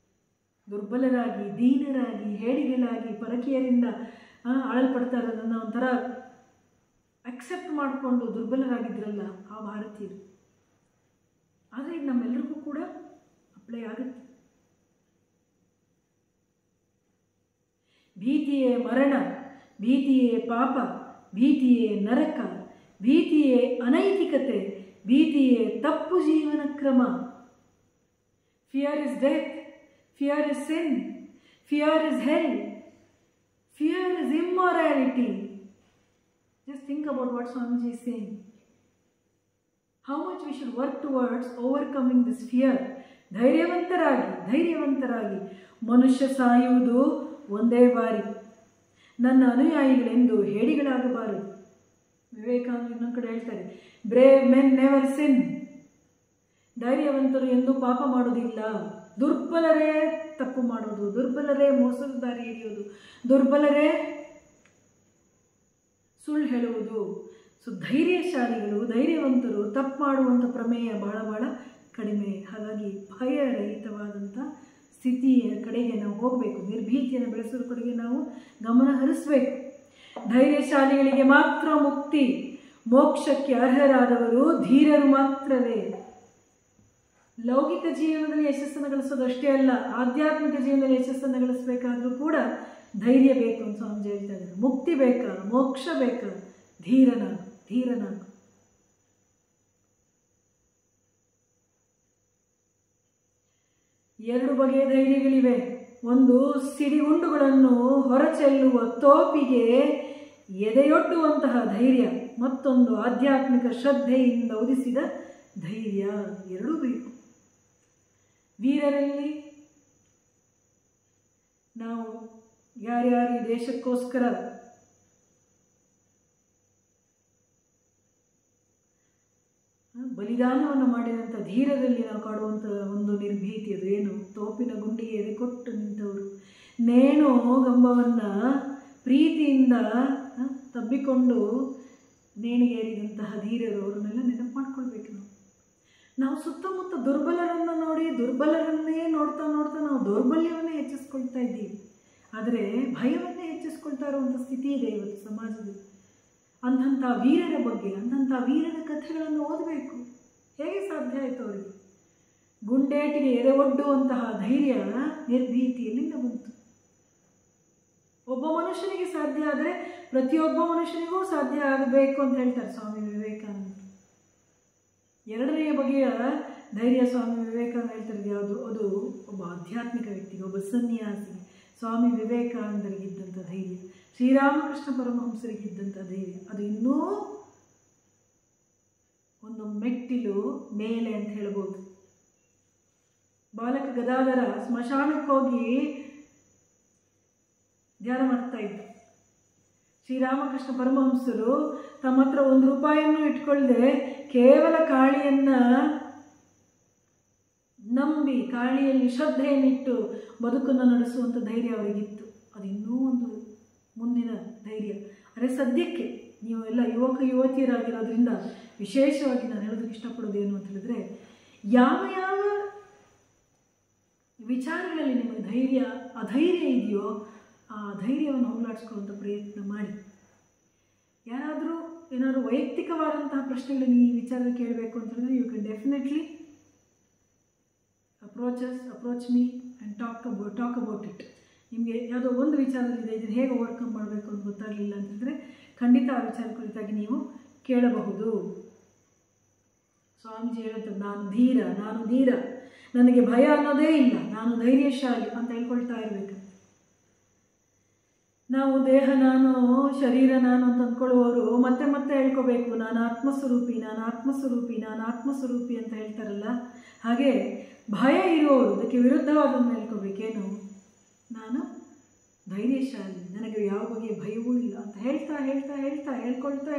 [SPEAKER 1] ದುರ್ಬಲರಾಗಿ, ದೀನರಾಗಿ, ಹೇಳಿಗಳಾಗಿ, ಪರಕೀಯರಿಂದ ಆಳಲ್ಪಡ್ತಾ ಇರೋದನ್ನು ಒಂಥರ ಅಕ್ಸೆಪ್ಟ್ ಮಾಡಿಕೊಂಡು ದುರ್ಬಲರಾಗಿದ್ರಲ್ಲ ಆ ಭಾರತೀಯರು. ಆದರೆ ಇದು ನಮ್ಮೆಲ್ಲರಿಗೂ ಕೂಡ ಅಪ್ಲೈ ಆಗುತ್ತೆ. ಭೀತಿಯೇ ಮರಣ, ಭೀತಿಯೇ ಪಾಪ, ಭೀತಿಯೇ ನರಕ, ಭೀತಿಯೇ ಅನೈತಿಕತೆ, ಭೀತಿಯೇ ತಪ್ಪು ಜೀವನ ಕ್ರಮ. Fear is death, fear is sin, fear is hell, fear is immorality. Just think about what Swamiji is saying. How much we should work towards overcoming this fear. ಧೈರ್ಯವಂತರಾಗಿ ಮನುಷ್ಯ ಸಾಯುವುದು ಒಂದೇ ಬಾರಿ. ನನ್ನ ಅನುಯಾಯಿಗಳೆಂದು ಹೇಡಿಗಳಾಗಬಾರದು. ವಿವೇಕಾನಂದ ಇನ್ನೊಂದು ಕಡೆ ಹೇಳ್ತಾರೆ, ಬ್ರೇವ್ ಮೆನ್ ನೆವರ್ ಸಿನ್. ಧೈರ್ಯವಂತರು ಎಂದು ಪಾಪ ಮಾಡೋದಿಲ್ಲ. ದುರ್ಬಲರೇ ತಪ್ಪು ಮಾಡೋದು, ದುರ್ಬಲರೇ ಮೋಸದ ದಾರಿ ಹಿಡಿಯೋದು, ದುರ್ಬಲರೇ ಸುಳ್ಳು ಹೇಳುವುದು. ಸೊ ಧೈರ್ಯವಂತರು ತಪ್ಪು ಮಾಡುವಂಥ ಪ್ರಮೇಯ ಬಹಳ ಕಡಿಮೆ. ಹಾಗಾಗಿ ಭಯರಹಿತವಾದಂಥ ಸ್ಥಿತಿಯ ಕಡೆಗೆ ನಾವು ಹೋಗಬೇಕು. ನಿರ್ಭೀತಿಯನ್ನು ಬೆಳೆಸೋದ್ರ ಕಡೆಗೆ ನಾವು ಗಮನ ಹರಿಸಬೇಕು. ಧೈರ್ಯಶಾಲಿಗಳಿಗೆ ಮಾತ್ರ ಮುಕ್ತಿ. ಮೋಕ್ಷಕ್ಕೆ ಅರ್ಹರಾದವರು ಧೀರರು ಮಾತ್ರವೇ. ಲೌಕಿಕ ಜೀವನದಲ್ಲಿ ಯಶಸ್ಸನ್ನು ಗಳಿಸೋದು ಅಷ್ಟೇ ಅಲ್ಲ, ಆಧ್ಯಾತ್ಮಿಕ ಜೀವನದಲ್ಲಿ ಯಶಸ್ಸನ್ನು ಗಳಿಸಬೇಕಾದ್ರೂ ಕೂಡ ಧೈರ್ಯ ಬೇಕು ಅಂತ ಸ್ವಾಮೀಜಿ ಹೇಳ್ತಾ ಇದ್ದಾರೆ. ಮುಕ್ತಿ ಬೇಕಾ, ಮೋಕ್ಷ ಬೇಕಾ, ಧೀರನಾಗು. 2 ಬಗೆಯ ಧೈರ್ಯಗಳಿವೆ. ಒಂದು ಸಿಡಿಗುಂಡುಗಳನ್ನು ಹೊರಚೆಲ್ಲುವ ತೋಪಿಗೆ ಎದೆಯೊಡ್ಡುವಂತಹ ಧೈರ್ಯ, ಮತ್ತೊಂದು ಆಧ್ಯಾತ್ಮಿಕ ಶ್ರದ್ಧೆಯಿಂದ ಉದಿಸಿದ ಧೈರ್ಯ. 2 ಬೇಕು. ವೀರರಲ್ಲಿ ನಾವು ಯಾರ್ಯಾರು ಈ ದೇಶಕ್ಕೋಸ್ಕರ ಬಲಿದಾನವನ್ನು ಮಾಡಿದಂಥ ಧೀರರಲ್ಲಿ ನಾವು ಕಾಡುವಂಥ ಒಂದು ನಿರ್ಭೀತಿ, ಅದು ಏನು? ತೋಪಿನ ಗುಂಡಿಗೆ ಎದೆ ಕೊಟ್ಟು ನಿಂತವರು, ನೇಣು ಗಂಬವನ್ನು ಪ್ರೀತಿಯಿಂದ ತಬ್ಬಿಕೊಂಡು ನೇಣಿಗೇರಿದಂತಹ ಧೀರರು, ಅವರನ್ನೆಲ್ಲ ನೆನಪು ಮಾಡ್ಕೊಳ್ಬೇಕು. ನಾವು ಸುತ್ತಮುತ್ತ ದುರ್ಬಲರನ್ನು ನೋಡಿ, ದುರ್ಬಲರನ್ನೇ ನೋಡ್ತಾ ನಾವು ದೌರ್ಬಲ್ಯವನ್ನೇ ಹೆಚ್ಚಿಸ್ಕೊಳ್ತಾ ಇದ್ದೀವಿ. ಆದರೆ ಭಯವನ್ನೇ ಹೆಚ್ಚಿಸ್ಕೊಳ್ತಾ ಇರುವಂಥ ಸ್ಥಿತಿ ಇದೆ ಇವತ್ತು ಸಮಾಜದಲ್ಲಿ. ಅಂಥ ವೀರರ ಬಗ್ಗೆ, ಅಂಥ ವೀರರ ಕಥೆಗಳನ್ನು ಓದಬೇಕು. ಹೇಗೆ ಸಾಧ್ಯ ಆಯಿತು ಅವರಿಗೆ? ಗುಂಡೇಟಿಗೆ ಎದೆ ಒಡ್ಡುವಂತಹ ಧೈರ್ಯ, ನಿರ್ಭೀತಿಯಲ್ಲಿಂದ ಬಂತು. ಒಬ್ಬ ಮನುಷ್ಯನಿಗೆ ಸಾಧ್ಯ ಆದರೆ ಪ್ರತಿಯೊಬ್ಬ ಮನುಷ್ಯನಿಗೂ ಸಾಧ್ಯ ಆಗಬೇಕು ಅಂತ ಹೇಳ್ತಾರೆ ಸ್ವಾಮಿ ವಿವೇಕಾನಂದ. 2ನೇ ಬಗೆಯ ಧೈರ್ಯ ಸ್ವಾಮಿ ವಿವೇಕಾನಂದ ಹೇಳ್ತಾರೆ ಯಾವುದು? ಅದು ಒಬ್ಬ ಆಧ್ಯಾತ್ಮಿಕ ವ್ಯಕ್ತಿಗೆ, ಒಬ್ಬ ಸನ್ಯಾಸಿ. ಸ್ವಾಮಿ ವಿವೇಕಾನಂದರಿಗಿದ್ದಂಥ ಧೈರ್ಯ, ಶ್ರೀರಾಮಕೃಷ್ಣ ಪರಮಹಂಸರಿಗಿದ್ದಂಥ ಧೈರ್ಯ, ಅದು ಇನ್ನೂ ಒಂದು ಮೆಟ್ಟಿಲು ಮೇಲೆ ಅಂತ ಹೇಳ್ಬೋದು. ಬಾಲಕ ಗದಾಧರ ಸ್ಮಶಾನಕ್ಕೆ ಹೋಗಿ ಧ್ಯಾನ ಮಾಡ್ತಾ ಇದ್ರು. ಶ್ರೀರಾಮಕೃಷ್ಣ ಪರಮಹಂಸರು ತಮ್ಮ ಹತ್ರ 1 ರೂಪಾಯಿಯನ್ನು ಇಟ್ಕೊಳ್ಳದೆ ಕೇವಲ ಕಾಳಿಯನ್ನ ನಂಬಿ, ಕಾಳಿಯಲ್ಲಿ ಶ್ರದ್ಧೆಯನ್ನಿಟ್ಟು ಬದುಕನ್ನು ನಡೆಸುವಂಥ ಧೈರ್ಯ ಅವರಿಗಿತ್ತು. ಅದು ಇನ್ನೂ ಒಂದು ಮುಂದಿನ ಧೈರ್ಯ. ಆದರೆ ಸದ್ಯಕ್ಕೆ ನೀವು ಎಲ್ಲ ಯುವತಿಯರಾಗಿರೋದ್ರಿಂದ ವಿಶೇಷವಾಗಿ ನಾನು ಹೇಳೋದಕ್ಕೆ ಇಷ್ಟಪಡೋದೇನು ಅಂತ ಹೇಳಿದ್ರೆ, ಯಾವ ವಿಚಾರಗಳಲ್ಲಿ ನಿಮಗೆ ಅಧೈರ್ಯ ಇದೆಯೋ ಆ ಧೈರ್ಯವನ್ನು ಹೋಗಲಾಡಿಸ್ಕೊಳ್ಳುವಂಥ ಪ್ರಯತ್ನ ಮಾಡಿ. ಏನಾದರೂ ವೈಯಕ್ತಿಕವಾದಂತಹ ಪ್ರಶ್ನೆಗಳನ್ನು ಈ ವಿಚಾರದಲ್ಲಿ ಕೇಳಬೇಕು ಅಂತ ಹೇಳಿದ್ರೆ, you can definitely approach me and talk about it. ನಿಮಗೆ ಯಾವುದೋ ಒಂದು ವಿಚಾರದಲ್ಲಿದೆ, ಇದನ್ನು ಹೇಗೆ ಓವರ್ಕಮ್ ಮಾಡಬೇಕು ಅಂತ ಗೊತ್ತಾಗಲಿಲ್ಲ ಅಂತಂದರೆ ಖಂಡಿತ ಆ ವಿಚಾರ ಕುರಿತಾಗಿ ನೀವು ಕೇಳಬಹುದು. ಸ್ವಾಮೀಜಿ ಹೇಳುತ್ತೆ, ನಾನು ಧೀರ, ನನಗೆ ಭಯ ಅನ್ನೋದೇ ಇಲ್ಲ, ನಾನು ಧೈರ್ಯಶಾಲಿ ಅಂತ ಹೇಳ್ಕೊಳ್ತಾ ಇರಬೇಕು. ನಾವು ದೇಹ ನಾನು, ಶರೀರ ನಾನು ಅಂತ ಅಂದ್ಕೊಳ್ಳುವವರು ಮತ್ತೆ ಮತ್ತೆ ಹೇಳ್ಕೋಬೇಕು, ನಾನು ಆತ್ಮಸ್ವರೂಪಿ, ನಾನು ಆತ್ಮಸ್ವರೂಪಿ, ನಾನು ಆತ್ಮಸ್ವರೂಪಿ ಅಂತ ಹೇಳ್ತಾರಲ್ಲ, ಹಾಗೆ ಭಯ ಇರುವವರು ಅದಕ್ಕೆ ವಿರುದ್ಧವಾದನ್ನು ಹೇಳ್ಕೋಬೇಕೇನು, ನಾನು ಧೈರ್ಯಶಾಲಿ, ನನಗೆ ಯಾವ ಬಗೆಯ ಭಯವೂ ಇಲ್ಲ ಅಂತ ಹೇಳ್ತಾ ಹೇಳ್ತಾ ಹೇಳ್ತಾ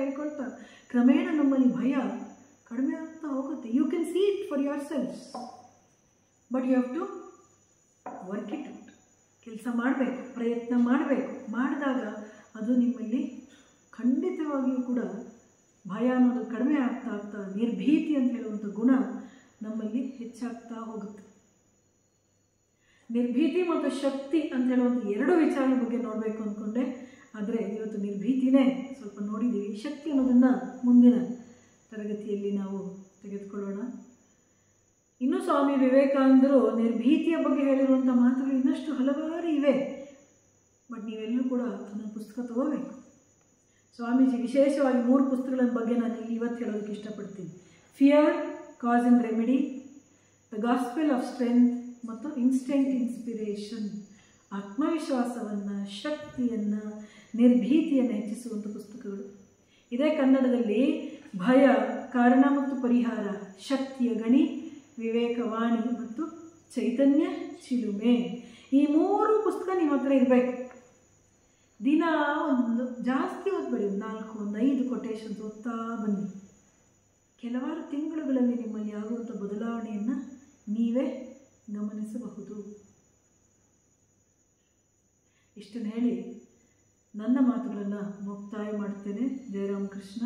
[SPEAKER 1] ಹೇಳ್ಕೊಳ್ತಾ ಕ್ರಮೇಣ ನಮ್ಮಲ್ಲಿ ಭಯ ಕಡಿಮೆ ಆಗ್ತಾ ಹೋಗುತ್ತೆ. You can see it for yourself, but you have to work it out. ಕೆಲಸ ಮಾಡಬೇಕು, ಪ್ರಯತ್ನ ಮಾಡಬೇಕು. ಮಾಡಿದಾಗ ಅದು ನಿಮ್ಮಲ್ಲಿ ಖಂಡಿತವಾಗಿಯೂ ಕೂಡ ಭಯ ಅನ್ನೋದು ಕಡಿಮೆ ಆಗ್ತಾ ಆಗ್ತಾ ನಿರ್ಭೀತಿ ಅಂತ ಹೇಳುವಂಥ ಗುಣ ನಮ್ಮಲ್ಲಿ ಹೆಚ್ಚಾಗ್ತಾ ಹೋಗುತ್ತೆ. ನಿರ್ಭೀತಿ ಮತ್ತು ಶಕ್ತಿ ಅಂತ ಹೇಳುವಂಥ ಎರಡು ವಿಚಾರದ ಬಗ್ಗೆ ನೋಡಬೇಕು ಅಂದ್ಕೊಂಡೆ, ಆದರೆ ಇವತ್ತು ನಿರ್ಭೀತಿನೇ ಸ್ವಲ್ಪ ನೋಡಿದ್ದೀವಿ. ಶಕ್ತಿ ಅನ್ನೋದನ್ನು ಮುಂದಿನ ತರಗತಿಯಲ್ಲಿ ನಾವು ತೆಗೆದುಕೊಳ್ಳೋಣ. ಇನ್ನು ಸ್ವಾಮಿ ವಿವೇಕಾನಂದರು ನಿರ್ಭೀತಿಯ ಬಗ್ಗೆ ಹೇಳಿರುವಂಥ ಮಾತುಗಳು ಇನ್ನಷ್ಟು ಹಲವಾರು ಇವೆ, ಬಟ್ ನೀವೆಲ್ಲರೂ ಕೂಡ ನನ್ನ ಪುಸ್ತಕ ತಗೋಬೇಕು. ಸ್ವಾಮೀಜಿ ವಿಶೇಷವಾಗಿ 3 ಪುಸ್ತಕಗಳ ಬಗ್ಗೆ ನಾನು ಇವತ್ತು ಹೇಳೋದಕ್ಕೆ ಇಷ್ಟಪಡ್ತೀನಿ. Fear, cause and remedy, the gospel of strength ಮತ್ತು ಇನ್ಸ್ಟೆಂಟ್ ಇನ್ಸ್ಪಿರೇಷನ್. ಆತ್ಮವಿಶ್ವಾಸವನ್ನು, ಶಕ್ತಿಯನ್ನು, ನಿರ್ಭೀತಿಯನ್ನು ಹೆಚ್ಚಿಸುವಂಥ ಪುಸ್ತಕಗಳು. ಇದೇ ಕನ್ನಡದಲ್ಲಿ ಭಯ, ಕಾರಣ ಮತ್ತು ಪರಿಹಾರ, ಶಕ್ತಿಯ ಗಣಿ, ವಿವೇಕವಾಣಿ ಮತ್ತು ಚೈತನ್ಯ ಚಿಲುಮೆ. ಈ 3 ಪುಸ್ತಕ ನಿಮ್ಮ ಹತ್ರ ಇರಬೇಕು. ದಿನ ಒಂದು ಜಾಸ್ತಿ ಓದ್ಬೇಡಿ, 4-5 ಕೊಟೇಶನ್ಸ್ ಓದ್ತಾ ಬನ್ನಿ. ಕೆಲವಾರು ತಿಂಗಳುಗಳಲ್ಲಿ ನಿಮ್ಮಲ್ಲಿ ಆಗುವಂಥ ಬದಲಾವಣೆಯನ್ನು ನೀವೇ ಗಮನಿಸಬಹುದು. ಇಷ್ಟನ್ನು ಹೇಳಿ ನನ್ನ ಮಾತುಗಳನ್ನು ಮುಕ್ತಾಯ ಮಾಡ್ತೇನೆ. ಜಯರಾಮ್ ಕೃಷ್ಣ.